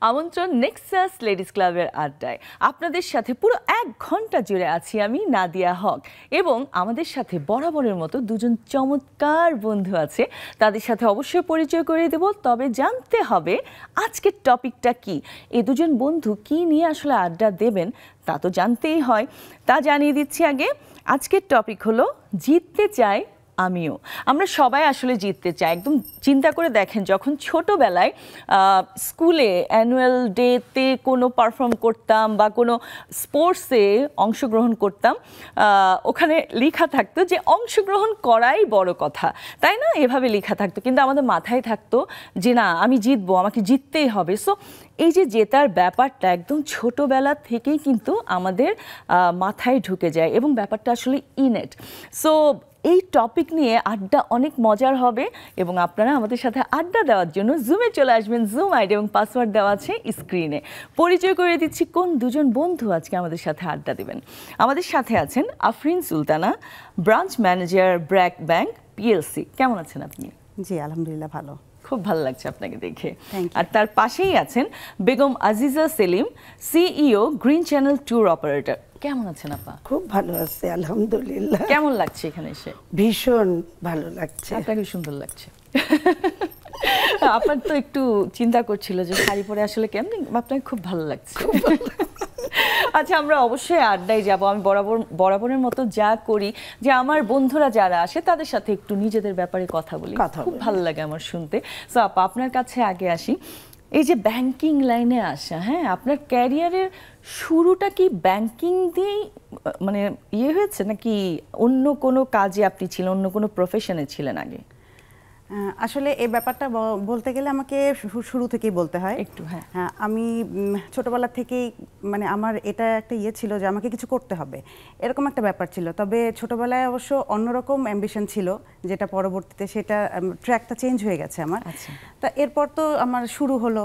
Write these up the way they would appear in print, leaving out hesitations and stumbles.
আমন্ত্রণ Nexus ladies ক্লাবের আড্ডায়। আপনাদের সাথে পুরো 1 ঘন্টা জুড়ে আছি আমি নাদিয়া হক, এবং আমাদের সাথে বরাবরের মতো দুজন চমৎকার বন্ধু আছে। তাদের সাথে অবশ্যই পরিচয় করে দেব, তবে জানতে হবে আজকের টপিকটা কি, এই দুজন বন্ধু কি নিয়ে আসলে আড্ডা দেবেন তা তো জানতেই হয়। তা জানিয়ে দিচ্ছি আগে, আজকের টপিক হলো জিততে চাই আমিও। আমরা সবাই আসলে জিততে চাই। একদম চিন্তা করে দেখেন, যখন ছোটবেলায় স্কুলে অ্যানুয়াল ডেতে কোনো পারফর্ম করতাম বা কোনো স্পোর্টসে অংশগ্রহণ করতাম, ওখানে লেখা থাকতো যে অংশগ্রহণ করাই বড় কথা, তাই না? এভাবে লেখা থাকতো, কিন্তু আমাদের মাথায় থাকতো যে না, আমি জিতবো, আমাকে জিততেই হবে। সো এই যে জেতার ব্যাপারটা একদম ছোটবেলা থেকেই কিন্তু আমাদের মাথায় ঢুকে যায়, এবং ব্যাপারটা আসলে ইনেট। সো এই টপিক নিয়ে আড্ডা অনেক মজার হবে, এবং আপনারা আমাদের সাথে আড্ডা দেওয়ার জন্য জুমে চলে আসবেন। জুম আইডি এবং পাসওয়ার্ড দেওয়া আছে স্ক্রিনে। পরিচয় করে দিচ্ছি কোন দুজন বন্ধু আজকে আমাদের সাথে আড্ডা দেবেন। আমাদের সাথে আছেন Afrin Sultana, branch manager BRAC bank PLC. কেমন আছেন আপনি? জি আলহামদুলিল্লাহ, ভালো। খুব ভালো লাগছে আপনাকে দেখে। আর তার পাশেই আছেন Begum Aziza Selim, CEO Green Channel tour operator. কেমন আছেন আপা? খুব ভালো আছে আলহামদুলিল্লাহ। কেমন লাগছে এখানে এসে? ভীষণ ভালো লাগছে। আপনাকে সুন্দর লাগছে। আপনার তো একটু চিন্তা করছিল যে শাড়ি পরে আসলে কেমন, আপনাকে খুব ভালো লাগছে। আচ্ছা, আমরা অবশ্যই আড্ডায় যাব। আমি বরাবরের মতো যা করি, যে আমার বন্ধুরা যারা আসে তাদের সাথে একটু নিজেদের ব্যাপারে কথা বলি, খুব ভালো লাগে আমার শুনতে। সো আপা, আপনার কাছে আগে আসি। এই যে ব্যাংকিং লাইনে আসা, হ্যাঁ, আপনার ক্যারিয়ারের শুরুটা কি ব্যাংকিং দিয়েই মানে হয়েছে, নাকি অন্য কোনো কাজে আপনি ছিলেন, অন্য কোনো প্রফেশনে ছিলেন আগে? আসলে এই ব্যাপারটা বলতে গেলে আমাকে শুরু থেকেই বলতে হয় একটু। হ্যাঁ, আমি ছোটবেলা থেকেই মানে আমার এটা একটা ছিল যে আমাকে কিছু করতে হবে, এরকম একটা ব্যাপার ছিল। তবে ছোটবেলায় অবশ্য অন্যরকম অ্যাম্বিশন ছিল, যেটা পরবর্তীতে সেটা ট্র্যাকটা চেঞ্জ হয়ে গেছে আমার। তা এরপর তো আমার শুরু হলো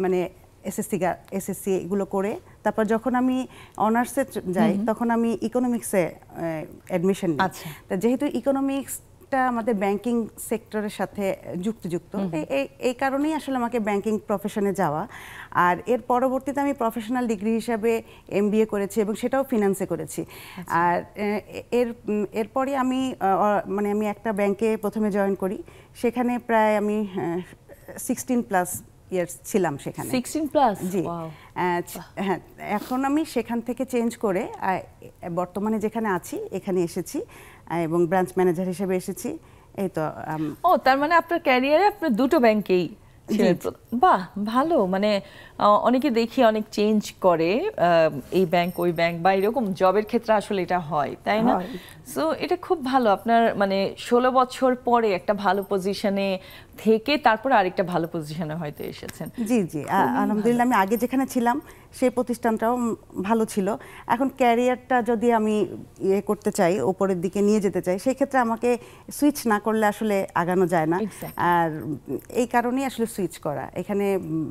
মানে এসএসসি এগুলো করে। তারপর যখন আমি অনার্সে যাই তখন আমি ইকোনমিক্সে অ্যাডমিশন নিই। তা যেহেতু ইকোনমিক্স আমাদের ব্যাংকিং সেক্টরের সাথে যুক্ত, এই কারণেই আসলে আমাকে ব্যাংকিং প্রফেশনে যাওয়া। আর এর পরবর্তীতে আমি প্রফেশনাল ডিগ্রি হিসাবে এমবিএ করেছি, এবং সেটাও ফিনান্সে করেছি। আর এরপরে আমি আমি একটা ব্যাংকে প্রথমে জয়েন করি, সেখানে প্রায় আমি 16+ ইয়ার্স ছিলাম সেখানে। 16+? জি হ্যাঁ। এখন আমি সেখান থেকে চেঞ্জ করে বর্তমানে যেখানে আছি এখানে এসেছি, এবং ব্রাঞ্চ ম্যানেজার হিসেবে এসেছি। এই তো। ও, তার মানে আপনার ক্যারিয়ারে আপনার দুটো ব্যাংকেই ছিলেন। বাহ, ভালো। মানে অনেকে দেখি অনেক চেঞ্জ করে, এই ব্যাংক ওই ব্যাংক, বা এরকম জবের ক্ষেত্রে আসলে এটা হয়, তাই না? সো এটা খুব ভালো। আপনার মানে 16 বছর পরে একটা ভালো পজিশনে থেকে তারপর আরেকটা ভালো পজিশনে হয়তো এসেছেন। জি জি আলহামদুলিল্লাহ। আমি আগে যেখানে ছিলাম সেই প্রতিষ্ঠানটাও ভালো ছিল। এখন ক্যারিয়ারটা যদি আমি করতে চাই, উপরের দিকে নিয়ে যেতে চাই, সেই ক্ষেত্রে আমাকে সুইচ না করলে আসলে আগানো যায় না। আর এই কারণেই আসলে সুইচ করা, এখানে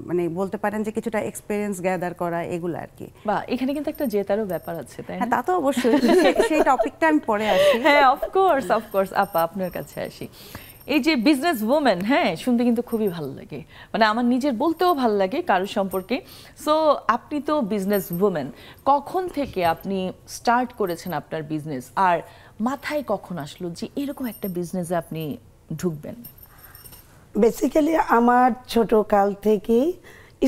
মানে বলতে পারেন যে কিছুটা এক্সপেরিয়েন্স গ্যাদার করা, এগুলো আর কি। বা এখানে কিন্তু একটা জেতারও ব্যাপার আছে, তাই না? তা তো অবশ্যই, সেই টপিকটা আমি পরে আসি। হ্যাঁ, অফকোর্স। আপা, আপনার কাছে আসি। এই যে বিজনেস ওম্যান, হ্যাঁ, শুনতে কিন্তু খুবই ভালো লাগে, মানে আমার নিজের বলতেও ভালো লাগে কারোর সম্পর্কে। সো আপনি তো বিজনেস ওম্যান, কখন থেকে আপনি স্টার্ট করেছেন আপনার বিজনেস, আর মাথায় কখন আসলো যে এরকম একটা বিজনেসে আপনি ঢুকবেন? বেসিক্যালি আমার ছোটকাল থেকেই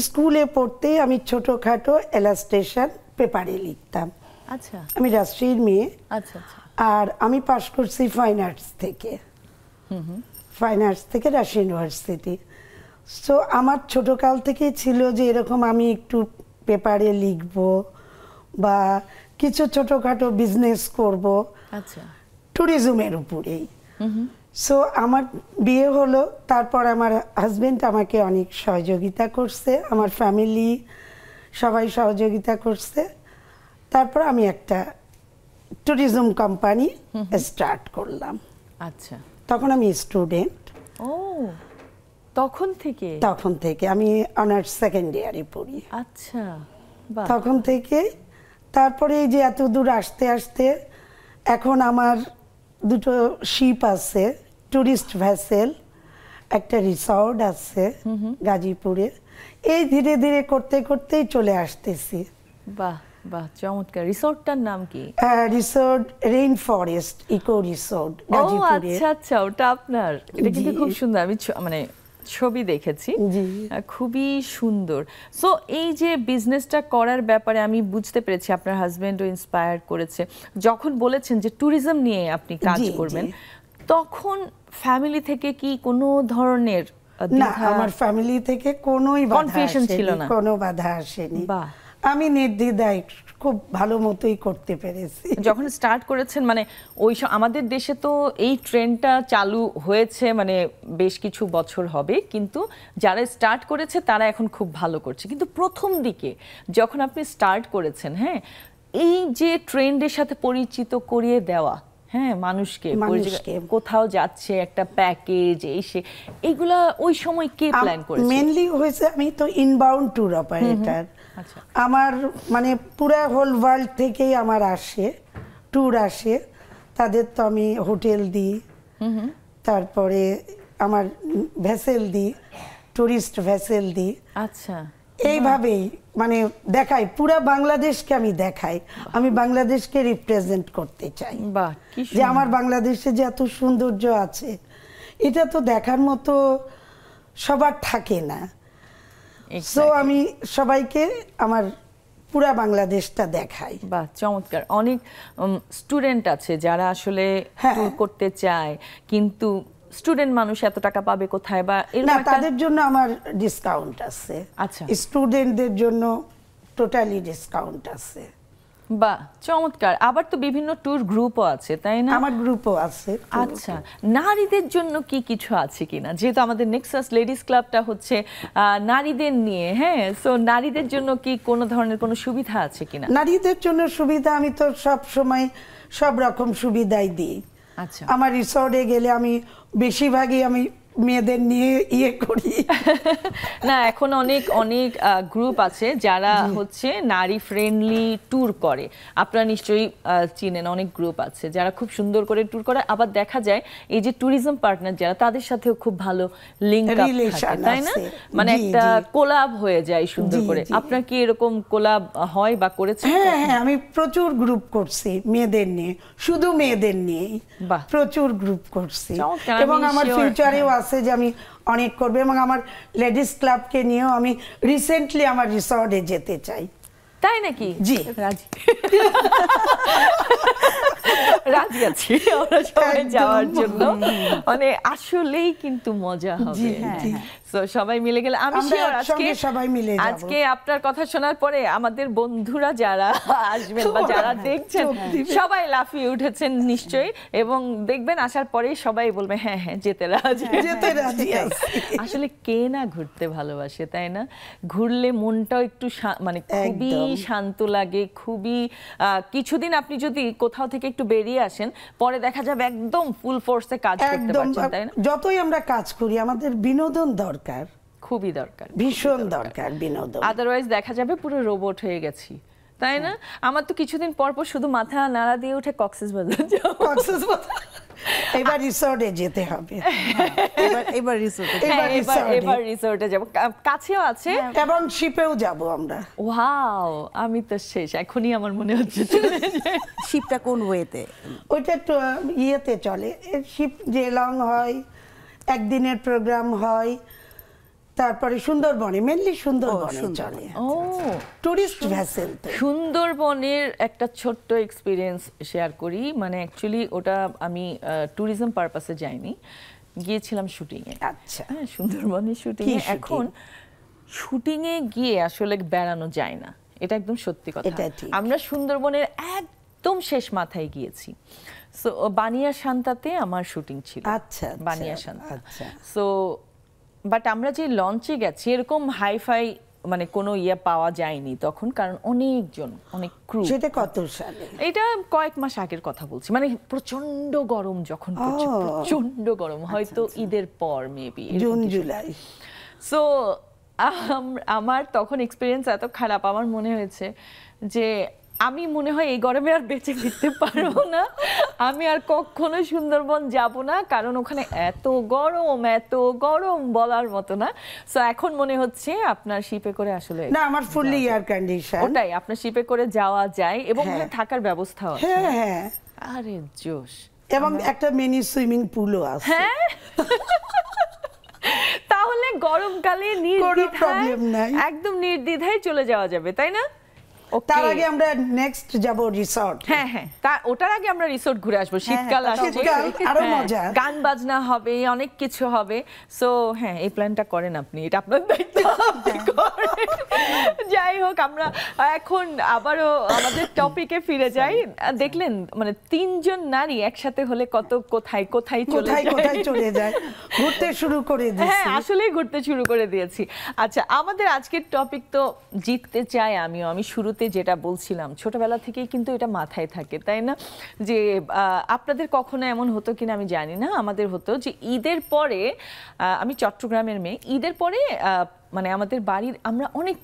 স্কুলে পড়তে আমি ছোটখাটো এলাস্ট্রেশন পেপারে লিখতাম। আচ্ছা। আমি রাজশাহীর মেয়ে। আচ্ছা। আর আমি পাশ করছি ফাইন আর্টস থেকে, রাজশাহী ইউনিভার্সিটি। সো আমার ছোটকাল থেকেই ছিল যে এরকম আমি একটু পেপারে লিখব বা কিছু ছোটখাটো বিজনেস করব। আচ্ছা। ট্যুরিজমের উপরেই। সো আমার বিয়ে হলো, তারপর আমার হাজবেন্ড আমাকে অনেক সহযোগিতা করছে, আমার ফ্যামিলি সবাই সহযোগিতা করছে। তারপর আমি একটা ট্যুরিজম কোম্পানি স্টার্ট করলাম। আচ্ছা। তখন আমি স্টুডেন্ট। ও, তখন থেকে আমি অনার্স সেকেন্ড ইয়ারে পড়ি। আচ্ছা। তখন থেকে তারপরে এই যে এত দূর আসতে আসতে এখন আমার দুটো শিপ আছে, টুরিস্ট ভেসেল, একটা রিসর্ট আছে গাজীপুরে। এই ধীরে ধীরে করতে করতেই চলে আসতেছি। বাহ বাহ, চমৎকার। রিসোর্টটার নাম কি? Resort Rain Forest Eco Resort গাজীপুরে। আচ্ছা আচ্ছা, ওটা আপনার? এটা কিন্তু খুব সুন্দর, আমি মানে ছবি দেখেছি, খুবই সুন্দর। সো এই যে বিজনেসটা করার ব্যাপারে আমি বুঝতে পেরেছি আপনার হাজবেন্ডও ইন্সপায়ার করেছে। যখন বলেছেন যে ট্যুরিজম নিয়ে আপনি কাজ করবেন, তখন ফ্যামিলি থেকে কি কোনো ধরনের? না, আমার ফ্যামিলি থেকে কোনোই কনফিউশন ছিল না, কোনো বাধা আসেনি। আমি নির্দ্বিধায় খুব ভালো মতোই করতে পেরেছি। যখন স্টার্ট করেছেন, মানে ওই আমাদের দেশে তো এই ট্রেন্ডটা চালু হয়েছে মানে বেশ কিছু বছর হবে, কিন্তু যারা স্টার্ট করেছে তারা এখন খুব ভালো করছে। কিন্তু প্রথম দিকে যখন আপনি স্টার্ট করেছেন, হ্যাঁ, এই যে ট্রেন্ডের সাথে পরিচিত করিয়ে দেওয়া, হ্যাঁ, মানুষকে কোথাও যাচ্ছে একটা প্যাকেজ এই সে, এগুলা ওই সময় কে প্ল্যান করেছে? মেইনলি হয়েছে, আমি তো ইনবাউন্ড ট্যুর অপারেটর। আমার মানে পুরো হোল ওয়ার্ল্ড থেকেই আমার আসে, ট্যুর আসে, তাদের তো আমি হোটেল দিই, তারপরে আমার ভেসেল দিই, টুরিস্ট ভেসেল দিই। আচ্ছা, এইভাবেই মানে দেখাই, পুরো বাংলাদেশকে আমি দেখাই, আমি বাংলাদেশকে রিপ্রেজেন্ট করতে চাই যে আমার বাংলাদেশে যে এত সৌন্দর্য আছে, এটা তো দেখার মতো সবার থাকে না। সো আমি সবাইকে আমার পুরা বাংলাদেশটা দেখাই। বাহ, চমৎকার। অনেক স্টুডেন্ট আছে যারা আসলে ট্যুর করতে চায়, কিন্তু স্টুডেন্ট মানুষ এত টাকা পাবে কোথায়, বা না, তাদের জন্য আমার ডিসকাউন্ট আছে। আচ্ছা, স্টুডেন্টদের জন্য টোটালি ডিসকাউন্ট আছে। বাহ, চমৎকার। আবার তো বিভিন্ন ট্যুর গ্রুপও আছে, তাই না? আমার গ্রুপও আছে। আচ্ছা, নারীদের জন্য কি কিছু আছে কিনা? যেহেতু আমাদের নেক্সাস লেডিস ক্লাবটা হচ্ছে নারীদের নিয়ে, হ্যাঁ, সো নারীদের জন্য কি কোনো ধরনের কোনো সুবিধা আছে কিনা? নারীদের জন্য সুবিধা আমি তো সব সময় সব রকম সুবিধাই দিই। আচ্ছা, আমার রিসর্টে গেলে আমি বেশিরভাগই আমি মেয়েদের নিয়ে ইয়ে করি। না, এখন অনেক অনেক গ্রুপ আছে যারা হচ্ছে নারী ফ্রেন্ডলি ট্যুর করে। আপনারা নিশ্চয়ই চিনেন, অনেক গ্রুপ আছে যারা খুব সুন্দর করে ট্যুর করে। আবার দেখা যায় এই যে ট্যুরিজম পার্টনার যারা, তাদের সাথেও খুব ভালো লিংক আপ থাকে, তাই না? মানে একটা কোলাব হয়ে যায় সুন্দর করে। আপনার কি এরকম কোলাব হয় বা করেছেন? হ্যাঁ হ্যাঁ, আমি প্রচুর গ্রুপ করছি মেয়েদের নিয়ে, শুধু মেয়েদের নিয়ে প্রচুর গ্রুপ করছি, এবং আমার ফিউচারেও আছে যে আমি অনেক করবে, এবং আমার লেডিস ক্লাবকে নিয়েও আমি রিসেন্টলি আমার রিসর্টে যেতে চাই। তাই নাকি? জি, রাজি রাজি আছি আমরা সবাই যাওয়ার জন্য। মানে আসলেই কিন্তু মজা হবে, সো সবাই মিলে গেলে। আমি শিওর আজকে আপনার কথা শোনার পরে আমাদের বন্ধুরা যারা আসবেন বা যারা দেখছেন সবাই লাফিয়ে উঠেছেন নিশ্চয়ই, এবং দেখবেন আসার পরেই সবাই বলবে হ্যাঁ হ্যাঁ যেতে রাজি, যেতে রাজি। আসলে কে না ঘুরতে ভালোবাসে, তাই না? ঘুরলে মনটাও একটু মানে খুবই শান্ত লাগে, খুবই। কিছুদিন আপনি যদি কোথাও থেকে একটু বেরিয়ে আসেন, পরে দেখা যাবে একদম ফুল ফোর্সে কাজ করতে পারছেন, তাই না? যতই আমরা কাজ করি আমাদের বিনোদন দরকার, খুবই দরকার, ভীষণ দরকার বিনোদন। আদারওয়াইজ দেখা যাবে পুরো রোবট হয়ে গেছি, তাই না? আমার তো কিছুদিন পর পর শুধু মাথা নাড়া দিয়ে উঠে কক্সবাজার যাও। এবার রিসর্টে যেতে হবে, এবার রিসর্টে যাব, কাছেও আছে এবং শিপেও যাব আমরা। ওয়াও, আমি তো শেষ, এখনই আমার মনে হচ্ছে। শিপটা কোন ওয়েতে? ওইটা একটু ইয়েতে চলে, শিপ যে লং হয়, একদিনের প্রোগ্রাম হয়, তারপরে সুন্দরবনে, মেনলি সুন্দরবনে চলে। ও, টুরিস্ট ভেসেল। সুন্দরবনের একটা ছোট্ট এক্সপিরিয়েন্স শেয়ার করি। মানে অ্যাকচুয়ালি ওটা আমি ট্যুরিজম পারপাসে যাইনি, গিয়েছিলাম শুটিং এ। আচ্ছা, হ্যাঁ, সুন্দরবনে শুটিং এ। এখন শুটিং এ গিয়ে আসলে বেড়ানো যায় না, এটা একদম সত্যি কথা। আমরা সুন্দরবনের একদম শেষ মাথায় গিয়েছি, সো বানিয়া শান্তাতে আমার শুটিং ছিল। আচ্ছা, বানিয়া শান্তা। সো বাট আমরা যে লঞ্চে গেছি এরকম হাইফাই মানে কোনো ইয়ে পাওয়া যায়নি তখন, কারণ অনেকজন, অনেক ক্রু। সেটা কত সালে? এটা কয়েক মাস আগের কথা বলছি, মানে প্রচন্ড গরম যখন পড়ছে, প্রচন্ড গরম, হয়তো ঈদের পর মেবি জুন জুলাই। সো আমার তখন এক্সপিরিয়েন্স এত খারাপ, আমার মনে হয়েছে যে আমি মনে হয় এই গরমে আর বেঁচে ফিরতে পারবো না, আমি আর কখনো সুন্দরবন যাব না, কারণ ওখানে এত গরম বলার মতো না। সো এখন মনে হচ্ছে আপনার শিপে করে আসলে না, আমার ফুললি এয়ার কন্ডিশন। ওটাই, আপনার শিপে করে যাওয়া যায় এবং ওখানে থাকার ব্যবস্থাও আছে। হ্যাঁ হ্যাঁ, আরে জোশ। এবং একটা মিনি সুইমিং পুলও আছে। হ্যাঁ, তাহলে গরমকালে একদম নির্দ্বিধায় চলে যাওয়া যাবে, তাই না? তার আগে আমরা নেক্সট যাব রিসর্ট। হ্যাঁ হ্যাঁ, ওটার আগে আমরা রিসর্ট ঘুরে আসবো। শীতকাল আসছে, আরো মজা, গান বাজনা হবে, অনেক কিছু হবে। সো হ্যাঁ, এই প্ল্যানটা করেন আপনি, এটা আপনার দায়িত্ব, আপনি করেন। যাই হোক, আমরা এখন আবারও আমাদের টপিকে ফিরে যাই। দেখলেন মানে 3 জন নারী একসাথে হলে কত কোথায় চলে যায়, ঘুরতে শুরু করে দিয়েছি। হ্যাঁ, আসলেই ঘুরতে শুরু করে দিয়েছি। আচ্ছা, আমাদের আজকের টপিক তো জিততে চাই আমিও। আমি শুরুতে যেটা বলছিলাম, ছোটবেলা থেকেই কিন্তু এটা মাথায় থাকে, তাই না? যে আপনাদের কখনো এমন হতো কিনা আমি জানি না, আমাদের হতো যে ঈদের পরে, আমি চট্টগ্রামের মেয়ে, ঈদের পরে মানে আমাদের বাড়ির আমরা অনেক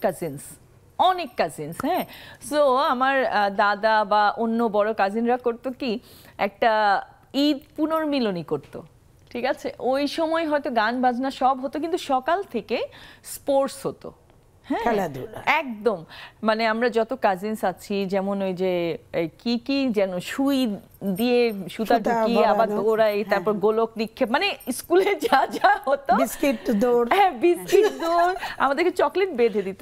কাজিনস, হ্যাঁ। সো আমার দাদা বা অন্য বড় কাজিনরা করতো কি, একটা ঈদ পুনর্মিলনী করতো, ঠিক আছে? ওই সময় হয়তো গান বাজনা সব হতো, কিন্তু সকাল থেকে স্পোর্টস হতো। হ্যাঁ, একদম। মানে আমরা যত কাজিনস আছি, যেমন ওই যে কি যেন সুই দিয়ে সুতা ঢুকিয়ে আবার দৌড়াই, তারপর গোলক নিক্ষেপ, মানে স্কুলে যা হতো, বিস্কিট দৌড়, হ্যাঁ বিস্কিট দৌড়, আমাদেরকে চকলেট বেঁধে দিত।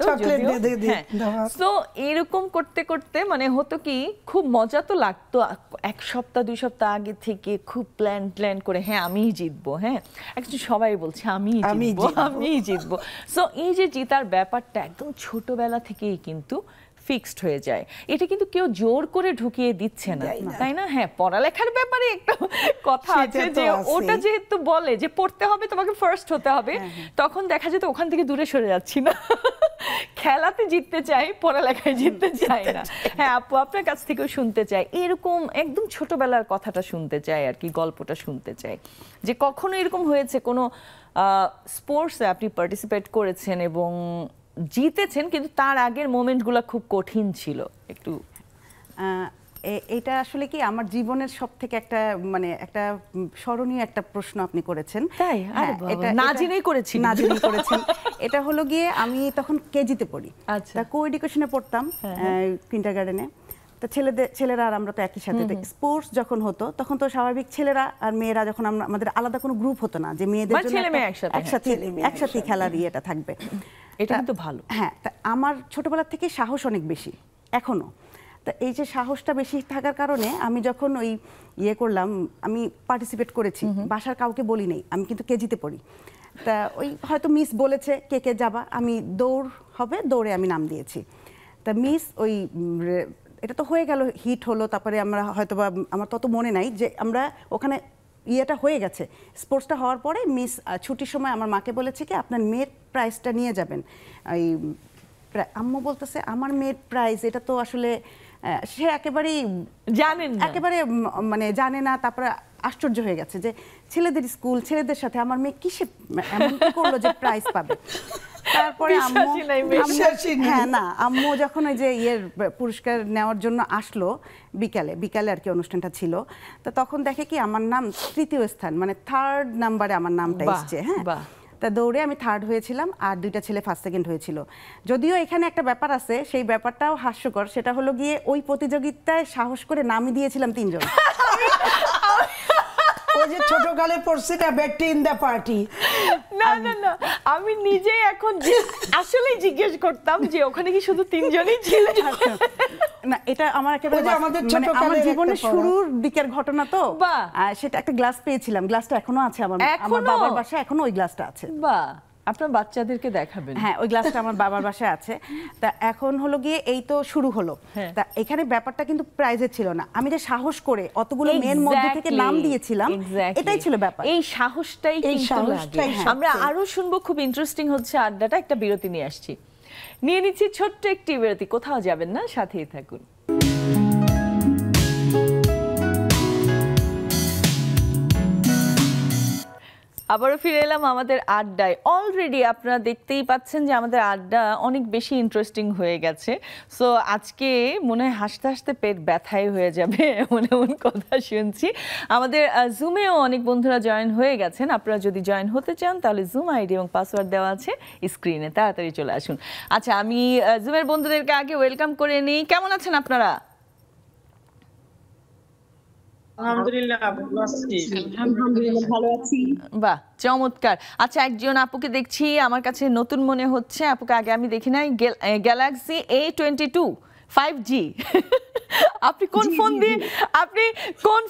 তো এরকম করতে করতে মানে হতো কি, খুব মজা তো লাগতো। 1 সপ্তাহ 2 সপ্তাহ আগে থেকে খুব প্ল্যান করে, হ্যাঁ আমিই জিতবো, হ্যাঁ একচুয়ালি সবাই বলছে আমিই জিতবো। সো এই যে জিতার ব্যাপারটা একদম ছোটবেলা থেকেই কিন্তু ফিক্সড হয়ে যায়। এটা কিন্তু কেউ জোর করে ঢুকিয়ে দিচ্ছে না, তাই না? হ্যাঁ, পড়ালেখার ব্যাপারে একটা কথা আছে যে ওটা যেহেতু বলে যে পড়তে হবে, তোমাকে ফার্স্ট হতে হবে, তখন দেখা যেত ওখান থেকে দূরে সরে যাচ্ছি না, খেলাতে জিততে চাই, পড়ালেখায় জিততে চাই না। হ্যাঁ আপু, আপনার কাছ থেকেও শুনতে চাই, এরকম একদম ছোটবেলার কথাটা শুনতে চাই আর কি, গল্পটা শুনতে চাই যে কখনো এরকম হয়েছে কোনো স্পোর্টসে আপনি পার্টিসিপেট করেছেন এবং জিতেছেন, কিন্তু তার আগের মোমেন্টগুলো খুব কঠিন ছিল একটু। এটা আসলে কি আমার জীবনের সবথেকে একটা মানে একটা স্মরণীয় একটা প্রশ্ন আপনি করেছেন। তাই? এটা না জেনেই করেছেন। এটা হলো গিয়ে আমি তখন কেজিতে পড়ি, তা কো এডুকেশনে পড়তাম, কিন্ডারগার্টেনে। তো ছেলেরা আর আমরা তো একই সাথে, স্পোর্টস যখন হতো তখন তো স্বাভাবিক ছেলেরা আর মেয়েরা যখন আমাদের আলাদা কোনো গ্রুপ হতো না যে মেয়েদের জন্য একসাথে খেলার ইয়েটা থাকবে। এটা কিন্তু ভালো। হ্যাঁ, তা আমার ছোটবেলা থেকে সাহস অনেক বেশি এখনো। তা এই যে সাহসটা বেশি থাকার কারণে আমি যখন ওই করলাম, আমি পার্টিসিপেট করেছি, বাসার কাউকে বলি নাই, আমি কিন্তু কেজিতে পড়ি। তা ওই হয়তো মিস বলেছে কে যাবা, আমি দৌড়ে আমি নাম দিয়েছি। তা মিস ওই এটা তো হয়ে গেল, হিট হলো, তারপরে আমরা হয়তো বা আমার তত মনে নাই যে আমরা ওখানে ইয়েটা হয়ে গেছে। স্পোর্টসটা হওয়ার পরে মিস ছুটির সময় আমার মাকে বলেছে কি, আপনার মেয়ের প্রাইজটা নিয়ে যাবেন। ওই আম্মু বলতেছে আমার মেয়ের প্রাইজ, এটা তো আসলে সে একেবারেই একেবারে মানে জানে না। তারপরে আশ্চর্য হয়ে গেছে যে ছেলেদের স্কুল, ছেলেদের সাথে আমার মেয়ে কিসে এমন কি করলো যে প্রাইজ পাবে। তারপরে আম্মু যখন ওই যে পুরস্কার নেওয়ার জন্য আসলো বিকালে আর কি অনুষ্ঠানটা ছিল, তো তখন দেখে কি আমার নাম 3য় স্থান, মানে 3rd নাম্বারে আমার নামটা এসছে। হ্যাঁ, তা দৌড়ে আমি 3rd হয়েছিলাম, আর 2টা ছেলে 1st 2nd হয়েছিল। যদিও এখানে একটা ব্যাপার আছে, সেই ব্যাপারটাও হাস্যকর। সেটা হলো গিয়ে ওই প্রতিযোগিতায় সাহস করে নামই দিয়েছিলাম 3 জন। ওই যে ছোটকালে পড়ছে না, বেটি ইন দ্য পার্টি। না, আমি নিজেই এখন আসলেই জিজ্ঞেস করতাম যে ওখানে কি শুধু 3 জনই ছিলেন? না, এটা আমার একেবারে আমার জীবনের শুরুর দিকের ঘটনা। তো সেটা একটা গ্লাস পেয়েছিলাম, গ্লাসটা এখনো আছে আমার বাবার বাসায়, এখনো ওই গ্লাসটা আছে। বাহ, আপনার বাচ্চাদেরকে দেখাবেন? হ্যাঁ, ওই গ্লাসটা আমার বাবার বাসায় আছে। তা এখন হলো গিয়ে এই তো শুরু হলো। তা এখানে ব্যাপারটা কিন্তু প্রাইজে ছিল না, আমি যে সাহস করে অতগুলো মেয়ের মধ্যে থেকে নাম দিয়েছিলাম, এটাই ছিল ব্যাপার। এই সাহসটাই আমরা আরো শুনবো। খুব ইন্টারেস্টিং হচ্ছে আড্ডাটা। একটা বিরতি নিয়ে আসছি, নিয়ে নিচ্ছি ছোট্ট একটি বিরতি। কোথাও যাবেন না, সাথেই থাকুন। আবারও ফিরে এলাম আমাদের আড্ডায়। অলরেডি আপনারা দেখতেই পাচ্ছেন যে আমাদের আড্ডা অনেক বেশি ইন্টারেস্টিং হয়ে গেছে। সো আজকে মনে হয় হাসতে হাসতে পেট ব্যথাই হয়ে যাবে এমন এমন কথা শুনছি। আমাদের জুমেও অনেক বন্ধুরা জয়েন হয়ে গেছেন। আপনারা যদি জয়েন হতে চান তাহলে জুম আইডি এবং পাসওয়ার্ড দেওয়া আছে স্ক্রিনে, তাড়াতাড়ি চলে আসুন। আচ্ছা, আমি জুমের বন্ধুদেরকে আগে ওয়েলকাম করে নিই। কেমন আছেন আপনারা? বাহ, চমৎকার। আচ্ছা, একজন আপুকে দেখছি আমার কাছে নতুন মনে হচ্ছে, আপুকে আগে আমি দেখি নাই। গ্যালাক্সি A22 5G আপনি কোন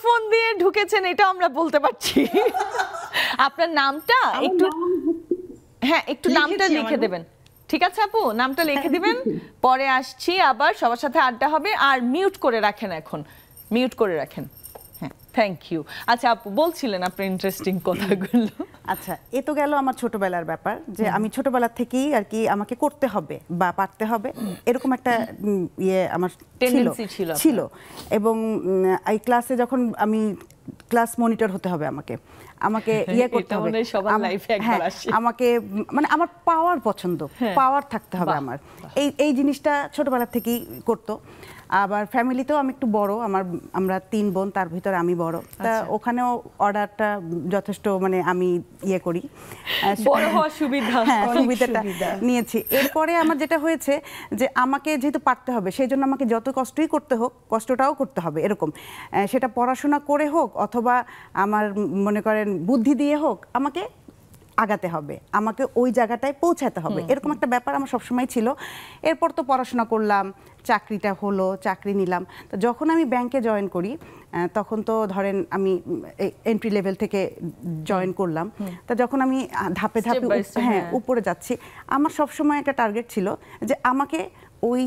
ফোন দিয়ে ঢুকেছেন এটা আমরা বলতে পারছি। আপনার নামটা একটু, হ্যাঁ একটু নামটা লিখে দেবেন। ঠিক আছে আপু, নামটা লিখে দিবেন, পরে আসছি আবার, সবার সাথে আড্ডা হবে। আর মিউট করে রাখেন, এখন মিউট করে রাখেন। হ্যাঁ, থ্যাংক ইউ। আচ্ছা আপু, বলছিলেন আপনার ইন্টারেস্টিং কথাগুলো। আচ্ছা, এ তো গেল আমার ছোটবেলার ব্যাপার, যে আমি ছোটবেলা থেকেই আর কি আমাকে করতে হবে বা পারতে হবে এরকম একটা ইয়ে আমার ছিল। এবং এই ক্লাসে যখন আমি ক্লাস মনিটর হতে হবে, আমাকে ইয়ে করতে হবে, আমাকে মানে আমার পাওয়ার পছন্দ, পাওয়ার থাকতে হবে আমার, এই জিনিসটা ছোটবেলা থেকেই করতো। আবার ফ্যামিলিতেও আমি একটু বড়, আমরা 3 বোন, তার ভিতরে আমি বড়। তা ওখানেও অর্ডারটা যথেষ্ট মানে আমি ইয়ে করি, বড় হওয়ার সুবিধাটা নিয়েছি। এরপরে আমার যেটা হয়েছে যে আমাকে যেহেতু পারতে হবে, সেই জন্য আমাকে যত কষ্টই করতে হোক, কষ্টটাও করতে হবে এরকম। সেটা পড়াশোনা করে হোক অথবা আমার মনে করেন বুদ্ধি দিয়ে হোক, আমাকে আগাতে হবে, আমাকে ওই জায়গাটায় পৌঁছাতে হবে, এরকম একটা ব্যাপার আমার সবসময় ছিল। এরপর তো পড়াশোনা করলাম, চাকরিটা হলো, চাকরি নিলাম। তো যখন আমি ব্যাংকে জয়েন করি, তখন তো ধরেন আমি এন্ট্রি লেভেল থেকে জয়েন করলাম। তা যখন আমি ধাপে ধাপে উপরে যাচ্ছি, আমার সবসময় একটা টার্গেট ছিল যে আমাকে ওই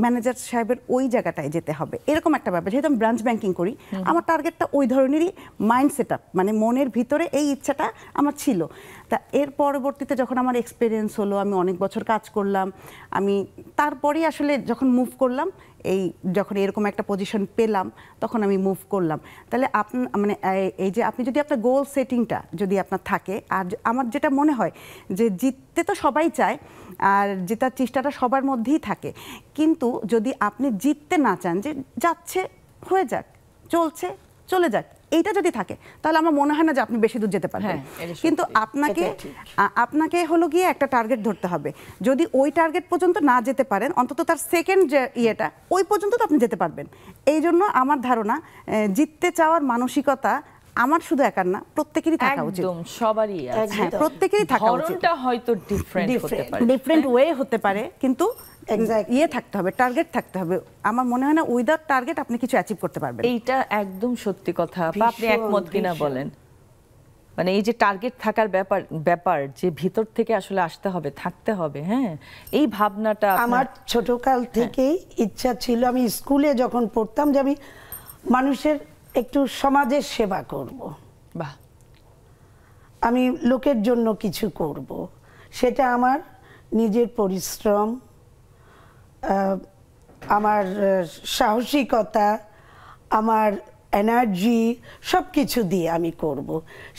ম্যানেজার সাহেবের ওই জায়গাটায় যেতে হবে, এরকম একটা ব্যাপার। যেহেতু আমি ব্রাঞ্চ ব্যাংকিং করি, আমার টার্গেটটা ওই ধরনেরই মাইন্ড সেট আপ, মানে মনের ভিতরে এই ইচ্ছাটা আমার ছিল। তা এর পরবর্তীতে যখন আমার এক্সপিরিয়েন্স হলো, আমি অনেক বছর কাজ করলাম, আমি তারপরেই আসলে যখন মুভ করলাম, যখন এরকম একটা পজিশন পেলাম, তখন আমি মুভ করলাম। তাহলে মানে এই যে আপনি যদি আপনার গোল সেটিংটা যদি আপনার থাকে, আর আমার যেটা মনে হয় যে জিততে তো সবাই চায়, আর জেতার চেষ্টাটা সবার মধ্যেই থাকে, কিন্তু যদি আপনি জিততে না চান, যে যাচ্ছে হয়ে যাক, চলছে চলে যাক, এইটা যদি থাকে, তাহলে আমার মনে হয় না যে আপনি বেশি দূর যেতে পারবেন। কিন্তু আপনাকে হলো গিয়ে একটা টার্গেট ধরতে হবে। যদি ওই টার্গেট পর্যন্ত না যেতে পারেন, অন্তত তার সেকেন্ড যে ইয়েটা, ওই পর্যন্ত তো আপনি যেতে পারবেন। এই জন্য আমার ধারণা, জিততে চাওয়ার মানসিকতা আমার শুধু একার না, প্রত্যেকেরই থাকা উচিত। একদম সবারই আছে, প্রত্যেকেরই থাকা উচিত। ধরনটা হয়তো ডিফারেন্ট ওয়ে হতে পারে, কিন্তু ইয়ে থাকতে হবে, টার্গেট থাকতে হবে। আমার মনে হয় না উইদাউট টার্গেট আপনি কিছু অ্যাচিভ করতে পারবেন। এইটা একদম সত্যি কথা। আপনি একমত কিনা বলেন? মানে এই যে টার্গেট থাকার ব্যাপার যে ভিতর থেকে আসলে আসতে হবে, থাকতে হবে। হ্যাঁ, এই ভাবনাটা আমার ছোটকাল থেকেই ইচ্ছা ছিল। আমি স্কুলে যখন পড়তাম যে আমি মানুষের একটু সমাজের সেবা করব, বাহ, আমি লোকের জন্য কিছু করব। সেটা আমার নিজের পরিশ্রম, আমার সাহসিকতা, আমার এনার্জি, সব কিছু দিয়ে আমি করব।